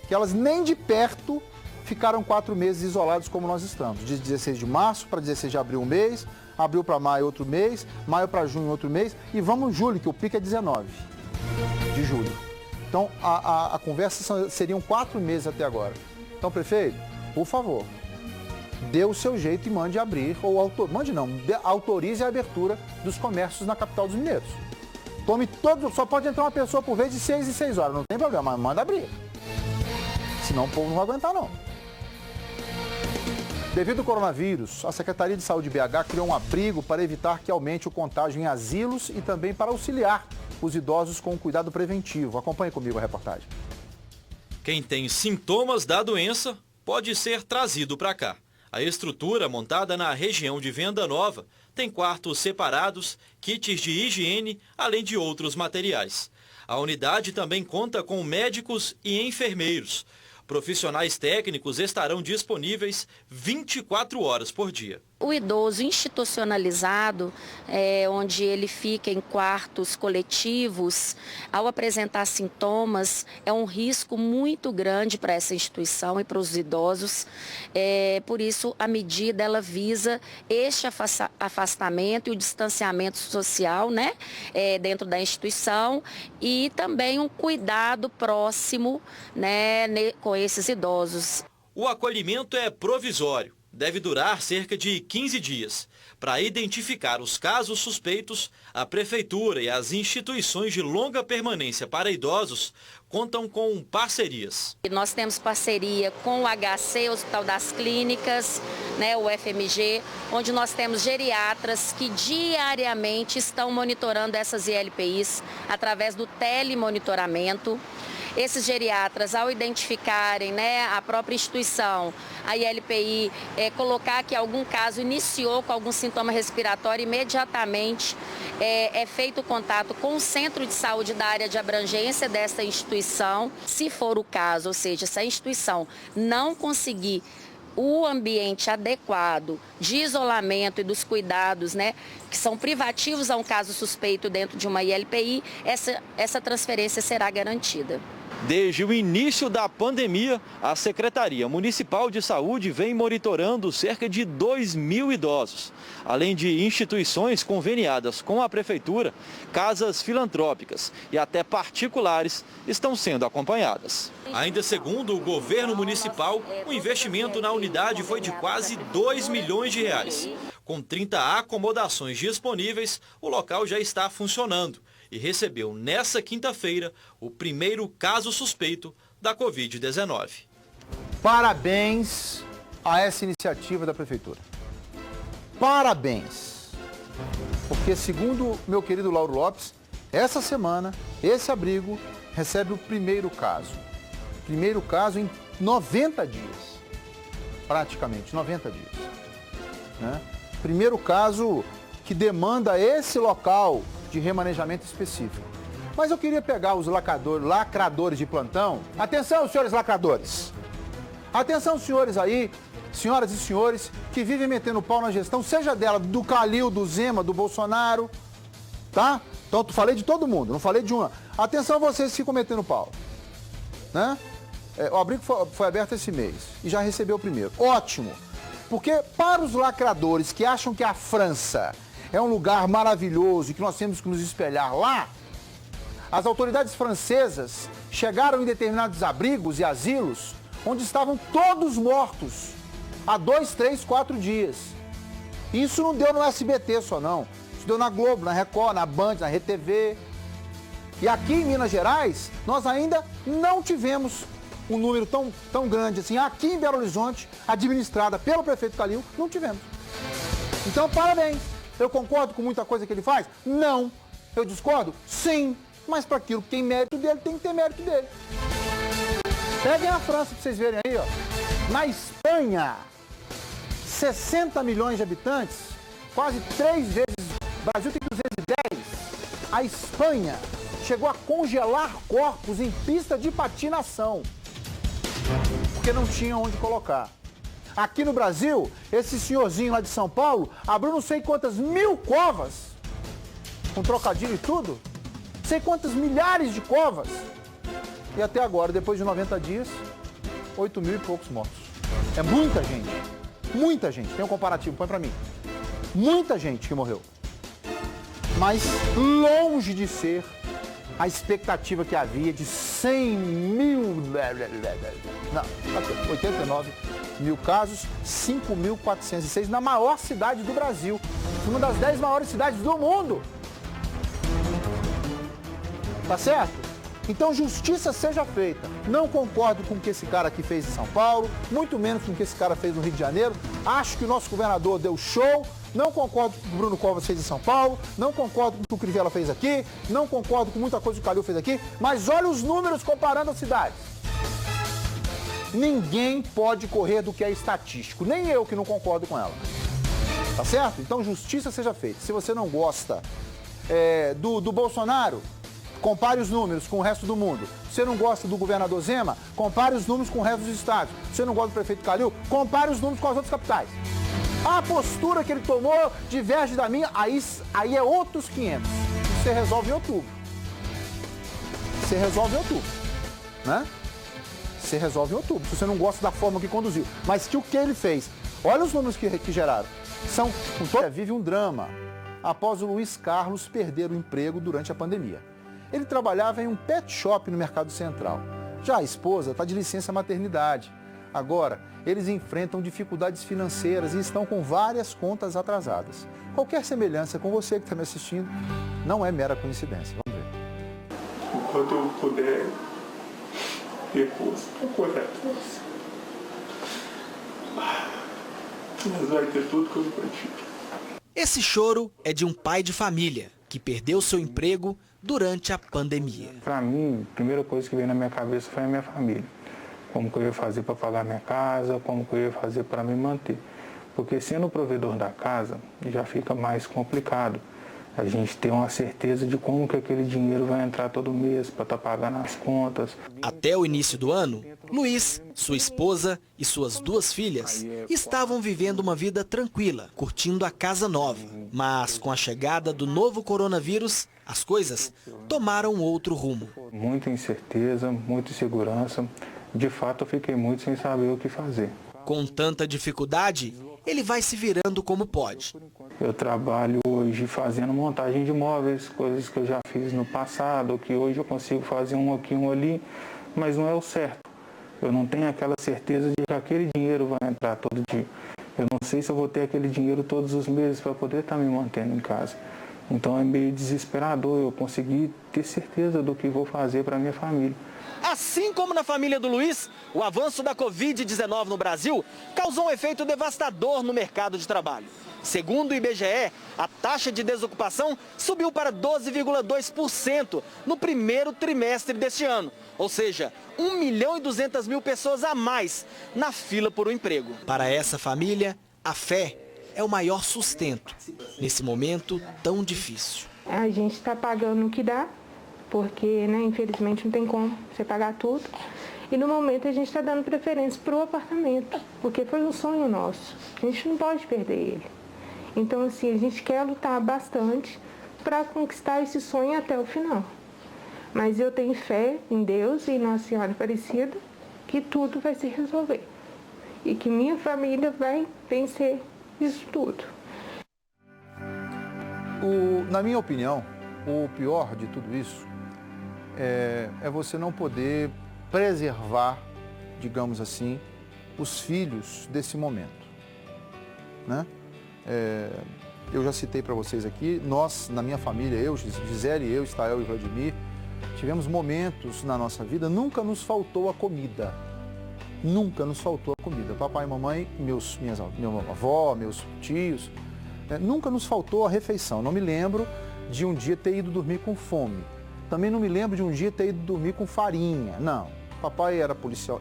que elas nem de perto ficaram 4 meses isolados como nós estamos. De 16 de março para 16 de abril um mês, abril para maio outro mês, maio para junho outro mês, e vamos em julho, que o pico é 19 de julho. Então, a conversa seriam 4 meses até agora. Então, prefeito, por favor, dê o seu jeito e mande abrir, ou autorize a abertura dos comércios na capital dos mineiros. Tome todos, só pode entrar uma pessoa por vez de 6 em 6 horas, não tem problema, mas manda abrir. Senão o povo não vai aguentar, não. Devido ao coronavírus, a Secretaria de Saúde BH criou um abrigo para evitar que aumente o contágio em asilos e também para auxiliar os idosos com cuidado preventivo. Acompanhe comigo a reportagem. Quem tem sintomas da doença pode ser trazido para cá. A estrutura, montada na região de Venda Nova, tem quartos separados, kits de higiene, além de outros materiais. A unidade também conta com médicos e enfermeiros. Profissionais técnicos estarão disponíveis 24 horas por dia. O idoso institucionalizado, onde ele fica em quartos coletivos, ao apresentar sintomas, é um risco muito grande para essa instituição e para os idosos. Por isso, a medida ela visa este afastamento e o distanciamento social, né, dentro da instituição, e também um cuidado próximo, né, com esses idosos. O acolhimento é provisório. Deve durar cerca de 15 dias. Para identificar os casos suspeitos, a Prefeitura e as instituições de longa permanência para idosos contam com parcerias. Nós temos parceria com o HC, o Hospital das Clínicas, né, o FMG, onde nós temos geriatras que diariamente estão monitorando essas ILPIs através do telemonitoramento. Esses geriatras, ao identificarem, né, a própria instituição, a ILPI, colocar que algum caso iniciou com algum sintoma respiratório, imediatamente é feito contato com o centro de saúde da área de abrangência dessa instituição. Se for o caso, ou seja, se a instituição não conseguir o ambiente adequado de isolamento e dos cuidados, né, que são privativos a um caso suspeito dentro de uma ILPI, essa transferência será garantida. Desde o início da pandemia, a Secretaria Municipal de Saúde vem monitorando cerca de 2.000 idosos. Além de instituições conveniadas com a Prefeitura, casas filantrópicas e até particulares estão sendo acompanhadas. Ainda segundo o governo municipal, o investimento na unidade foi de quase 2 milhões de reais. Com 30 acomodações disponíveis, o local já está funcionando e recebeu nesta quinta-feira o primeiro caso suspeito da Covid-19. Parabéns a essa iniciativa da Prefeitura. Parabéns. Porque, segundo meu querido Lauro Lopes, Essa semana, esse abrigo recebe o primeiro caso. Primeiro caso em 90 dias. Praticamente, 90 dias. Né? Primeiro caso que demanda esse local de remanejamento específico. Mas eu queria pegar os lacradores de plantão. Atenção, senhores lacradores. Atenção, senhores aí, senhoras e senhores, que vivem metendo pau na gestão, seja dela, do Calil, do Zema, do Bolsonaro, tá? Então, eu falei de todo mundo, não falei de uma. Atenção vocês que ficam metendo pau, né? O abrigo foi aberto esse mês e já recebeu o primeiro. Ótimo, porque para os lacradores que acham que a França é um lugar maravilhoso e que nós temos que nos espelhar lá, as autoridades francesas chegaram em determinados abrigos e asilos onde estavam todos mortos há 2, 3, 4 dias. Isso não deu no SBT só não. Isso deu na Globo, na Record, na Band, na RTV. E aqui em Minas Gerais, nós ainda não tivemos um número tão grande assim. Aqui em Belo Horizonte, administrada pelo prefeito Calil, não tivemos. Então, parabéns. Eu concordo com muita coisa que ele faz? Não. Eu discordo? Sim. Mas para aquilo que tem mérito dele, tem que ter mérito dele. Peguem a França para vocês verem aí, ó. Na Espanha, 60 milhões de habitantes, quase 3 vezes. O Brasil tem 210. A Espanha chegou a congelar corpos em pista de patinação, porque não tinha onde colocar. Aqui no Brasil, esse senhorzinho lá de São Paulo abriu não sei quantas mil covas, com trocadilho e tudo, sei quantas milhares de covas, e até agora, depois de 90 dias, 8 mil e poucos mortos. É muita gente, muita gente. Tem um comparativo, põe pra mim. Muita gente que morreu. Mas longe de ser a expectativa que havia de 100 mil... Não, 89 mil casos, 5.406 na maior cidade do Brasil. Uma das 10 maiores cidades do mundo. Tá certo? Então, justiça seja feita. Não concordo com o que esse cara aqui fez em São Paulo, muito menos com o que esse cara fez no Rio de Janeiro. Acho que o nosso governador deu show. Não concordo com o que o Bruno Covas fez em São Paulo. Não concordo com o que o Crivella fez aqui. Não concordo com muita coisa que o Calil fez aqui. Mas olha os números comparando as cidades. Ninguém pode correr do que é estatístico. Nem eu que não concordo com ela. Tá certo? Então, justiça seja feita. Se você não gosta do Bolsonaro, compare os números com o resto do mundo. Se você não gosta do governador Zema, compare os números com o resto dos estados. Se você não gosta do prefeito Calil, compare os números com as outras capitais. A postura que ele tomou diverge da minha, aí é outros 500. Você resolve em outubro. Você resolve em outubro, né? Você resolve em outubro, se você não gosta da forma que conduziu. Mas que o que ele fez? Olha os números que geraram. Vive um drama após o Luiz Carlos perder o emprego durante a pandemia. Ele trabalhava em um pet shop no Mercado Central. Já a esposa está de licença maternidade. Agora, eles enfrentam dificuldades financeiras e estão com várias contas atrasadas. Qualquer semelhança com você que está me assistindo não é mera coincidência. Vamos ver. Enquanto eu puder recurso, eu correr atrás. Mas vai ter tudo que eu pratico. Esse choro é de um pai de família que perdeu seu emprego durante a pandemia. Para mim, a primeira coisa que veio na minha cabeça foi a minha família. Como que eu ia fazer para pagar minha casa, como que eu ia fazer para me manter. Porque sendo o provedor da casa, já fica mais complicado. A gente tem uma certeza de como que aquele dinheiro vai entrar todo mês para estar pagando as contas. Até o início do ano, Luiz, sua esposa e suas 2 filhas estavam vivendo uma vida tranquila, curtindo a casa nova. Mas com a chegada do novo coronavírus, as coisas tomaram outro rumo. Muita incerteza, muita insegurança. De fato, eu fiquei muito sem saber o que fazer. Com tanta dificuldade, ele vai se virando como pode. Eu trabalho hoje fazendo montagem de móveis, coisas que eu já fiz no passado, que hoje eu consigo fazer um aqui, um ali, mas não é o certo. Eu não tenho aquela certeza de que aquele dinheiro vai entrar todo dia. Eu não sei se eu vou ter aquele dinheiro todos os meses para poder estar me mantendo em casa. Então é meio desesperador eu conseguir ter certeza do que vou fazer para minha família. Assim como na família do Luiz, o avanço da Covid-19 no Brasil causou um efeito devastador no mercado de trabalho. Segundo o IBGE, a taxa de desocupação subiu para 12,2% no primeiro trimestre deste ano. Ou seja, 1.200.000 pessoas a mais na fila por um emprego. Para essa família, a fé é o maior sustento nesse momento tão difícil. A gente está pagando o que dá, porque, né, infelizmente não tem como você pagar tudo. E no momento a gente está dando preferência para o apartamento, porque foi um sonho nosso. A gente não pode perder ele. Então, assim, a gente quer lutar bastante para conquistar esse sonho até o final. Mas eu tenho fé em Deus e em Nossa Senhora Aparecida que tudo vai se resolver. E que minha família vai vencer isso tudo. Na minha opinião, o pior de tudo isso é você não poder preservar, digamos assim, os filhos desse momento, né? Eu já citei para vocês aqui, nós, na minha família, eu, Gisele, eu, Estael e Vladimir, tivemos momentos na nossa vida, nunca nos faltou a comida. Nunca nos faltou a comida. Papai e mamãe, minha avó, meus tios, nunca nos faltou a refeição. Não me lembro de um dia ter ido dormir com fome. Também não me lembro de um dia ter ido dormir com farinha. Não. Papai era policial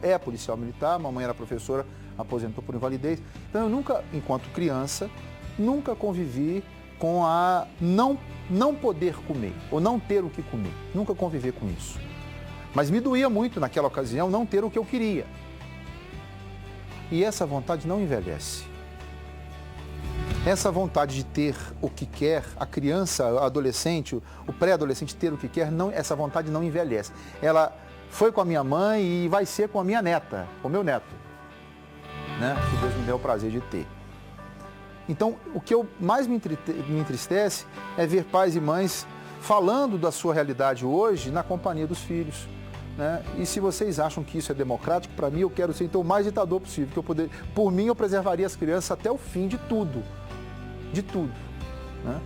militar, mamãe era professora, aposentou por invalidez. Então eu nunca, enquanto criança, nunca convivi com a não poder comer, ou não ter o que comer. Nunca convivi com isso. Mas me doía muito naquela ocasião não ter o que eu queria. E essa vontade não envelhece. Essa vontade de ter o que quer, a criança, o adolescente, o pré-adolescente ter o que quer, essa vontade não envelhece. Ela foi com a minha mãe e vai ser com a minha neta, com o meu neto, né? Que Deus me deu o prazer de ter. Então, o que mais me entristece é ver pais e mães falando da sua realidade hoje na companhia dos filhos, né? E se vocês acham que isso é democrático, para mim eu quero ser então o mais ditador possível, por mim eu preservaria as crianças até o fim de tudo, né?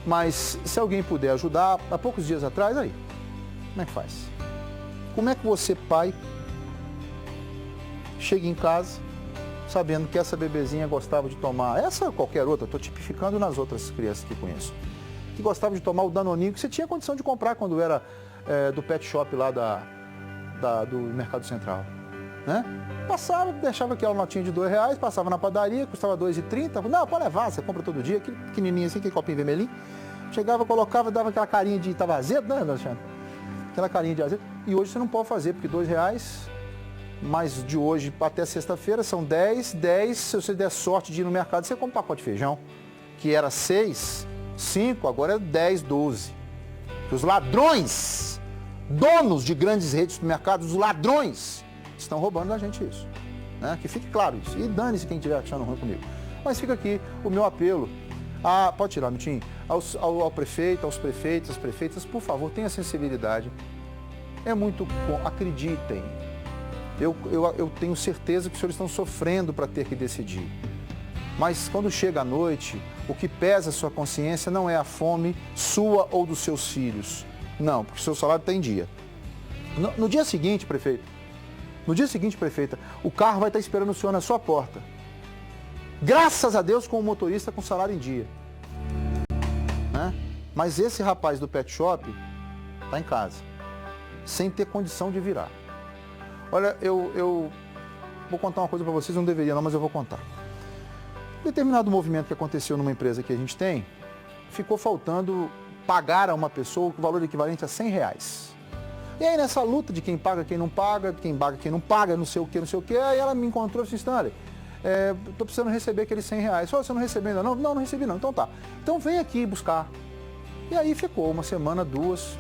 Mas se alguém puder ajudar, há poucos dias atrás, aí, como é que faz? Como é que você, pai, chega em casa sabendo que essa bebezinha gostava de tomar, essa ou qualquer outra, estou tipificando nas outras crianças que conheço, que gostava de tomar o Danoninho, que você tinha condição de comprar quando era do pet shop lá do Mercado Central, né? Passava, deixava aquela notinha de R$2, passava na padaria, custava R$2,30, não, pode levar, você compra todo dia, aquele pequenininho assim, aquele copinho vermelhinho, chegava, colocava, dava aquela carinha de tava azedo, né, Alexandre? Aquela carinha de azedo, e hoje você não pode fazer, porque R$2, mas de hoje até sexta-feira são 10, se você der sorte de ir no mercado, você compra um pacote de feijão, que era 6, 5, agora é 10, 12. Os ladrões, donos de grandes redes de mercado, os ladrões, estão roubando da gente isso, né? Que fique claro isso. E dane-se quem estiver achando ruim comigo. Mas fica aqui o meu apelo, pode tirar, Mitinho, ao prefeito, aos prefeitos, às prefeitas, por favor, tenha sensibilidade. É muito bom, acreditem. Eu tenho certeza que os senhores estão sofrendo para ter que decidir. Mas quando chega a noite, o que pesa a sua consciência não é a fome sua ou dos seus filhos. Não, porque o seu salário está em dia. No dia seguinte, prefeita, o carro vai estar esperando o senhor na sua porta. Graças a Deus com o motorista com salário em dia, né? Mas esse rapaz do pet shop está em casa, sem ter condição de virar. Olha, eu vou contar uma coisa para vocês, não deveria não, mas eu vou contar. Determinado movimento que aconteceu numa empresa que a gente tem, ficou faltando pagar a uma pessoa o valor equivalente a R$100. E aí nessa luta de quem paga, quem não paga, quem não paga, não sei o que, aí ela me encontrou e disse, Stanley, estou precisando receber aqueles R$100. Você não recebeu ainda não? Não recebi não. Então tá. Então vem aqui buscar. E aí ficou uma semana, 2.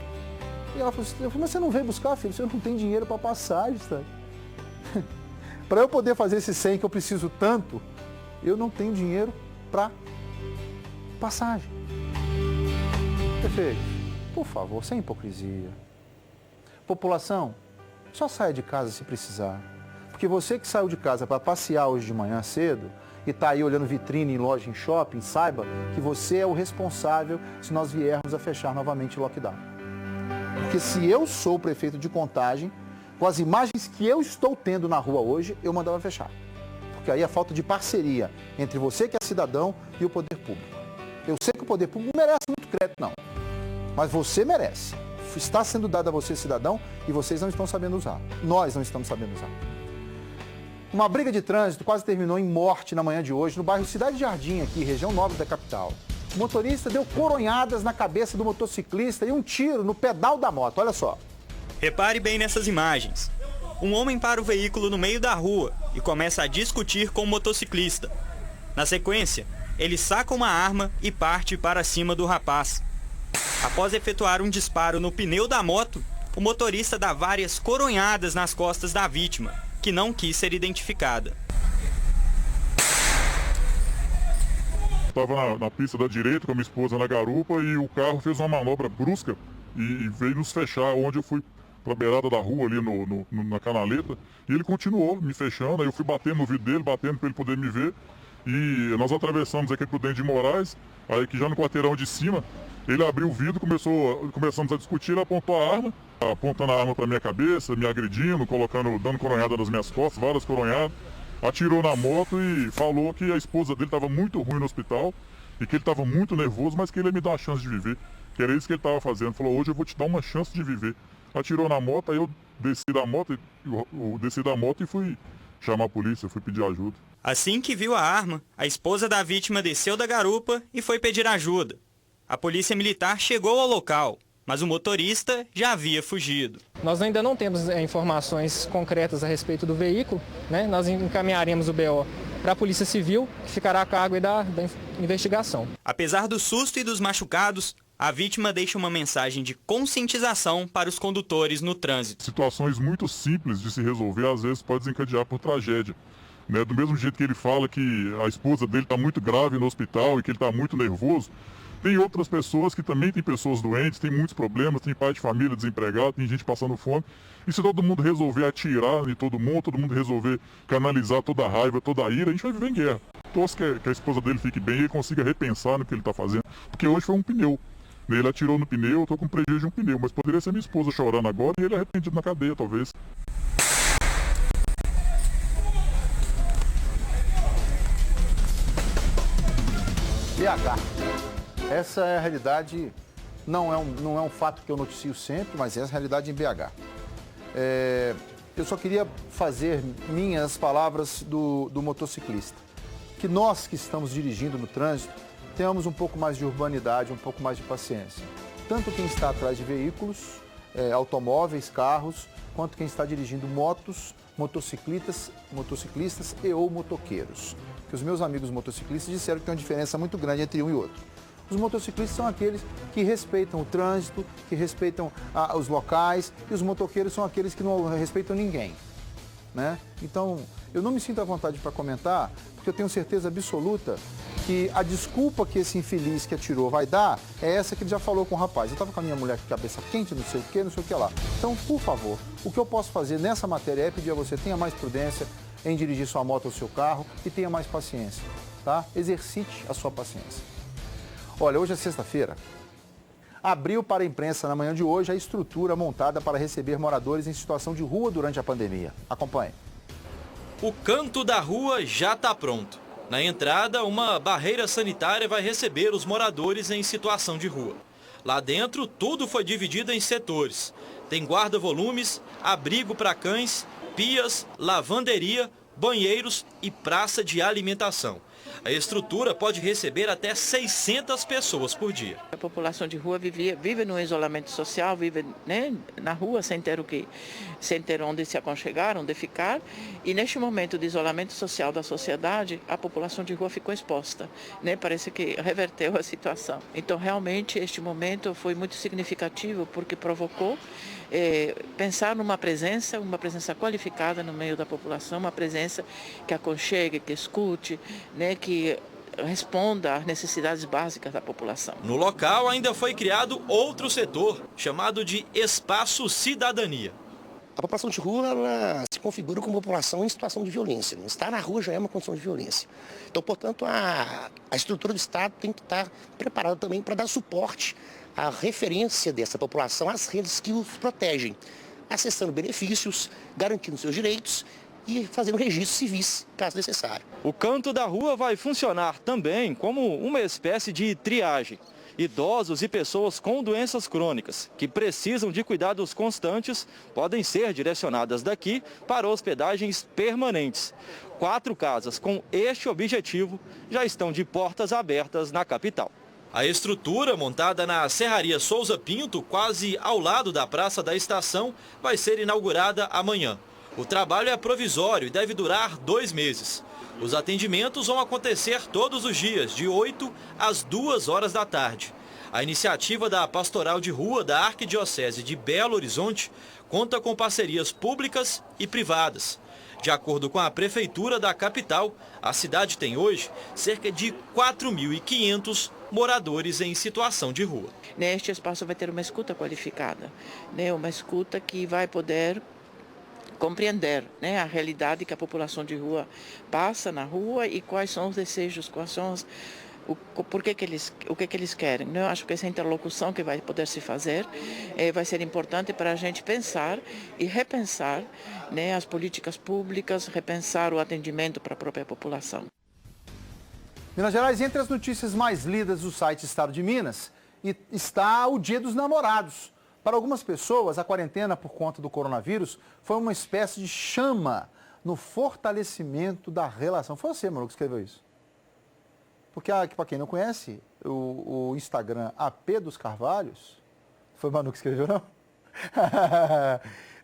E ela falou assim, mas você não veio buscar, filho? Você não tem dinheiro para passagem, Stanley. Para eu poder fazer esse 100 que eu preciso tanto, eu não tenho dinheiro para passagem. Perfeito. Por favor, sem hipocrisia. População, só saia de casa se precisar. Porque você que saiu de casa para passear hoje de manhã cedo e está aí olhando vitrine em loja, em shopping, saiba que você é o responsável se nós viermos a fechar novamente o lockdown. Porque se eu sou o prefeito de Contagem, com as imagens que eu estou tendo na rua hoje, eu mandava fechar. porque aí é falta de parceria entre você que é cidadão e o poder público. Eu sei que o poder público não merece muito crédito, não, mas você merece. Está sendo dado a você, cidadão, e vocês não estão sabendo usar. Nós não estamos sabendo usar. Uma briga de trânsito quase terminou em morte na manhã de hoje no bairro Cidade Jardim, aqui, região nobre da capital. O motorista deu coronhadas na cabeça do motociclista e um tiro no pedal da moto. Olha só. Repare bem nessas imagens. Um homem para o veículo no meio da rua e começa a discutir com o motociclista. Na sequência, ele saca uma arma e parte para cima do rapaz. Após efetuar um disparo no pneu da moto, o motorista dá várias coronhadas nas costas da vítima, que não quis ser identificada. Estava na pista da direita com a minha esposa na garupa e o carro fez uma manobra brusca e veio nos fechar, onde eu fui para a beirada da rua ali na canaleta, e ele continuou me fechando, aí eu fui batendo no vidro dele, batendo para ele poder me ver, e nós atravessamos aqui pro Prudente de Moraes, aí que já no quarteirão de cima, ele abriu o vidro, começamos a discutir, ele apontou a arma, apontando a arma para minha cabeça, me agredindo, dando coronhada nas minhas costas, várias coronhadas, atirou na moto e falou que a esposa dele estava muito ruim no hospital, e que ele estava muito nervoso, mas que ele ia me dar uma chance de viver, que era isso que ele estava fazendo, falou, hoje eu vou te dar uma chance de viver. Atirou na moto, aí eu desci da moto e fui chamar a polícia, fui pedir ajuda. Assim que viu a arma, a esposa da vítima desceu da garupa e foi pedir ajuda. A polícia militar chegou ao local, mas o motorista já havia fugido. Nós ainda não temos informações concretas a respeito do veículo, né? Nós encaminharemos o BO para a Polícia Civil, que ficará a cargo da investigação. Apesar do susto e dos machucados, a vítima deixa uma mensagem de conscientização para os condutores no trânsito. Situações muito simples de se resolver, às vezes pode desencadear por tragédia. Né? Do mesmo jeito que ele fala que a esposa dele está muito grave no hospital e que ele está muito nervoso, tem outras pessoas que também têm pessoas doentes, tem muitos problemas, tem pai de família desempregado, tem gente passando fome. E se todo mundo resolver atirar em todo mundo resolver canalizar toda a raiva, toda a ira, a gente vai viver em guerra. Torço que a esposa dele fique bem e ele consiga repensar no que ele está fazendo. Porque hoje foi um pneu. Ele atirou no pneu, eu estou com prejuízo de um pneu, mas poderia ser minha esposa chorando agora e ele arrependido na cadeia, talvez. BH. Essa é a realidade, não é um fato que eu noticio sempre, mas essa é a realidade em BH. Eu só queria fazer minhas palavras do motociclista. Que nós que estamos dirigindo no trânsito, tenhamos um pouco mais de urbanidade, um pouco mais de paciência. Tanto quem está atrás de veículos, automóveis, carros, quanto quem está dirigindo motos, motociclistas e ou motoqueiros. Que os meus amigos motociclistas disseram que tem uma diferença muito grande entre um e outro. Os motociclistas são aqueles que respeitam o trânsito, que respeitam os locais, e os motoqueiros são aqueles que não respeitam ninguém. Né? Então, eu não me sinto à vontade para comentar, porque eu tenho certeza absoluta que a desculpa que esse infeliz que atirou vai dar é essa que ele já falou com o rapaz. Eu estava com a minha mulher com a cabeça quente, não sei o que lá. Então, por favor, o que eu posso fazer nessa matéria é pedir a você, tenha mais prudência em dirigir sua moto ou seu carro e tenha mais paciência, tá? Exercite a sua paciência. Olha, hoje é sexta-feira. Abriu para a imprensa na manhã de hoje a estrutura montada para receber moradores em situação de rua durante a pandemia. Acompanhe. O canto da rua já está pronto. Na entrada, uma barreira sanitária vai receber os moradores em situação de rua. Lá dentro, tudo foi dividido em setores. Tem guarda-volumes, abrigo para cães, pias, lavanderia, banheiros e praça de alimentação. A estrutura pode receber até 600 pessoas por dia. A população de rua vive no isolamento social, vive, né, na rua sem ter onde se aconchegar, onde ficar. E neste momento de isolamento social da sociedade, a população de rua ficou exposta. Né? Parece que reverteu a situação. Então, realmente, este momento foi muito significativo porque provocou pensar numa presença qualificada no meio da população, uma presença que aconchegue, que escute, né, que responda às necessidades básicas da população. No local ainda foi criado outro setor, chamado de Espaço Cidadania. A população de rua ela se configura como população em situação de violência. Estar na rua já é uma condição de violência. Então, portanto, a estrutura do Estado tem que estar preparada também para dar suporte à referência dessa população às redes que os protegem, acessando benefícios, garantindo seus direitos e fazer um registro civis, caso necessário. O canto da rua vai funcionar também como uma espécie de triagem. Idosos e pessoas com doenças crônicas que precisam de cuidados constantes podem ser direcionadas daqui para hospedagens permanentes. 4 casas com este objetivo já estão de portas abertas na capital. A estrutura, montada na Serraria Souza Pinto, quase ao lado da Praça da Estação, vai ser inaugurada amanhã. O trabalho é provisório e deve durar 2 meses. Os atendimentos vão acontecer todos os dias, de 8 às 2 horas da tarde. A iniciativa da Pastoral de Rua da Arquidiocese de Belo Horizonte conta com parcerias públicas e privadas. De acordo com a Prefeitura da capital, a cidade tem hoje cerca de 4.500 moradores em situação de rua. Neste espaço vai ter uma escuta qualificada, uma escuta que vai poder compreender a realidade que a população de rua passa na rua e quais são os desejos, quais são o que eles querem. Eu acho que essa interlocução que vai poder se fazer vai ser importante para a gente pensar e repensar as políticas públicas, repensar o atendimento para a própria população. Minas Gerais, entre as notícias mais lidas do site Estado de Minas, está o Dia dos Namorados. Para algumas pessoas, a quarentena por conta do coronavírus foi uma espécie de chama no fortalecimento da relação. Foi você, Manu, que escreveu isso? Porque, para quem não conhece, o Instagram AP dos Carvalhos, foi o Manu que escreveu, não?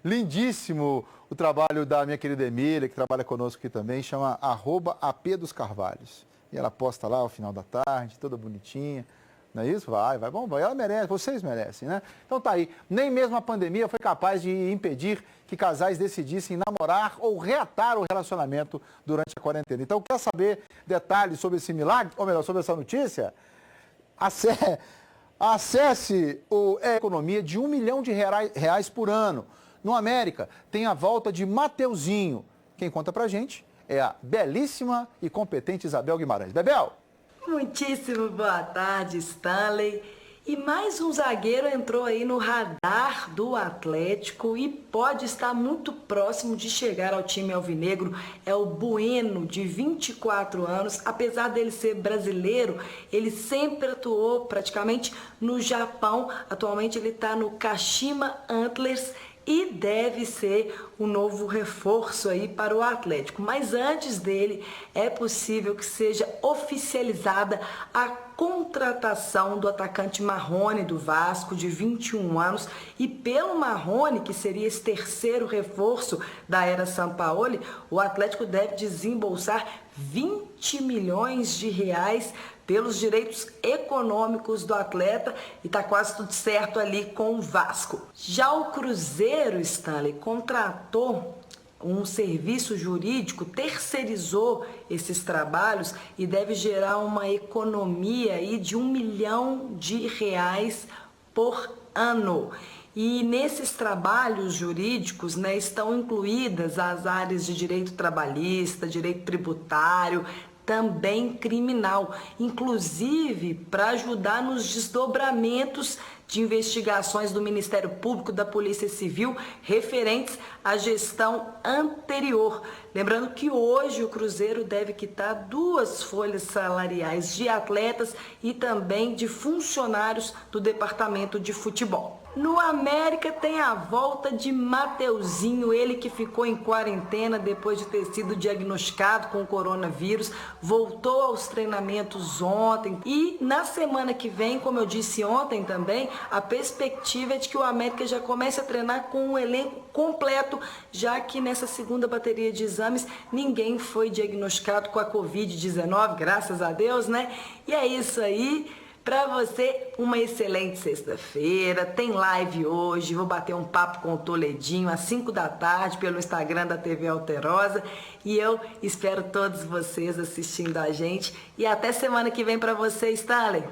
Lindíssimo o trabalho da minha querida Emília, que trabalha conosco aqui também, chama @AP dos Carvalhos. E ela posta lá ao final da tarde, toda bonitinha. Não é isso? Vai, bom, ela merece, vocês merecem, né? Então tá aí, nem mesmo a pandemia foi capaz de impedir que casais decidissem namorar ou reatar o relacionamento durante a quarentena. Então, quer saber detalhes sobre esse milagre, ou melhor, sobre essa notícia? Acesse a economia de R$1 milhão por ano. No América, tem a volta de Mateuzinho. Quem conta pra gente é a belíssima e competente Isabel Guimarães. Bebel! Muitíssimo boa tarde, Stanley. E mais um zagueiro entrou aí no radar do Atlético e pode estar muito próximo de chegar ao time alvinegro. É o Bueno, de 24 anos. Apesar dele ser brasileiro, ele sempre atuou praticamente no Japão. Atualmente ele está no Kashima Antlers e deve ser um novo reforço aí para o Atlético. Mas antes dele, é possível que seja oficializada a contratação do atacante Marrone do Vasco, de 21 anos. E pelo Marrone, que seria esse terceiro reforço da era Sampaoli, o Atlético deve desembolsar R$20 milhões pelos direitos econômicos do atleta e está quase tudo certo ali com o Vasco. Já o Cruzeiro, Stanley, contratou um serviço jurídico, terceirizou esses trabalhos e deve gerar uma economia aí de R$1 milhão por ano. E nesses trabalhos jurídicos, estão incluídas as áreas de direito trabalhista, direito tributário, também criminal, inclusive para ajudar nos desdobramentos de investigações do Ministério Público, da Polícia Civil, referentes à gestão anterior. Lembrando que hoje o Cruzeiro deve quitar 2 folhas salariais de atletas e também de funcionários do Departamento de Futebol. No América tem a volta de Mateuzinho, ele que ficou em quarentena depois de ter sido diagnosticado com o coronavírus, voltou aos treinamentos ontem e na semana que vem, como eu disse ontem também, a perspectiva é de que o América já comece a treinar com um elenco completo, já que nessa segunda bateria de exames ninguém foi diagnosticado com a Covid-19, graças a Deus, né? E é isso aí. Para você, uma excelente sexta-feira, tem live hoje, vou bater um papo com o Toledinho às 5 da tarde pelo Instagram da TV Alterosa e eu espero todos vocês assistindo a gente e até semana que vem para você, Stanley.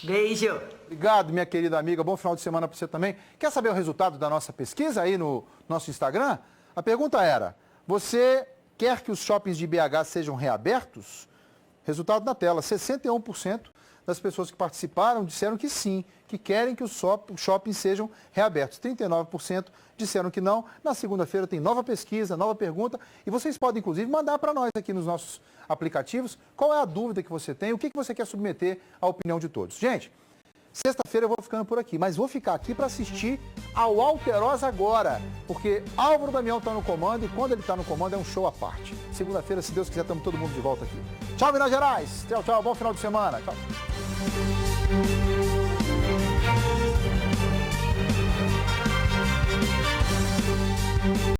Beijo! Obrigado, minha querida amiga, bom final de semana para você também. Quer saber o resultado da nossa pesquisa aí no nosso Instagram? A pergunta era, você quer que os shoppings de BH sejam reabertos? Resultado na tela, 61% das pessoas que participaram disseram que sim, que querem que os shoppings sejam reabertos. 39% disseram que não. Na segunda-feira tem nova pesquisa, nova pergunta, e vocês podem, inclusive, mandar para nós aqui nos nossos aplicativos qual é a dúvida que você tem, o que você quer submeter à opinião de todos. Gente, sexta-feira eu vou ficando por aqui, mas vou ficar aqui para assistir ao Alterosa agora, porque Álvaro Damião está no comando e quando ele está no comando é um show à parte. Segunda-feira, se Deus quiser, estamos todo mundo de volta aqui. Tchau, Minas Gerais. Tchau, tchau. Bom final de semana. Tchau.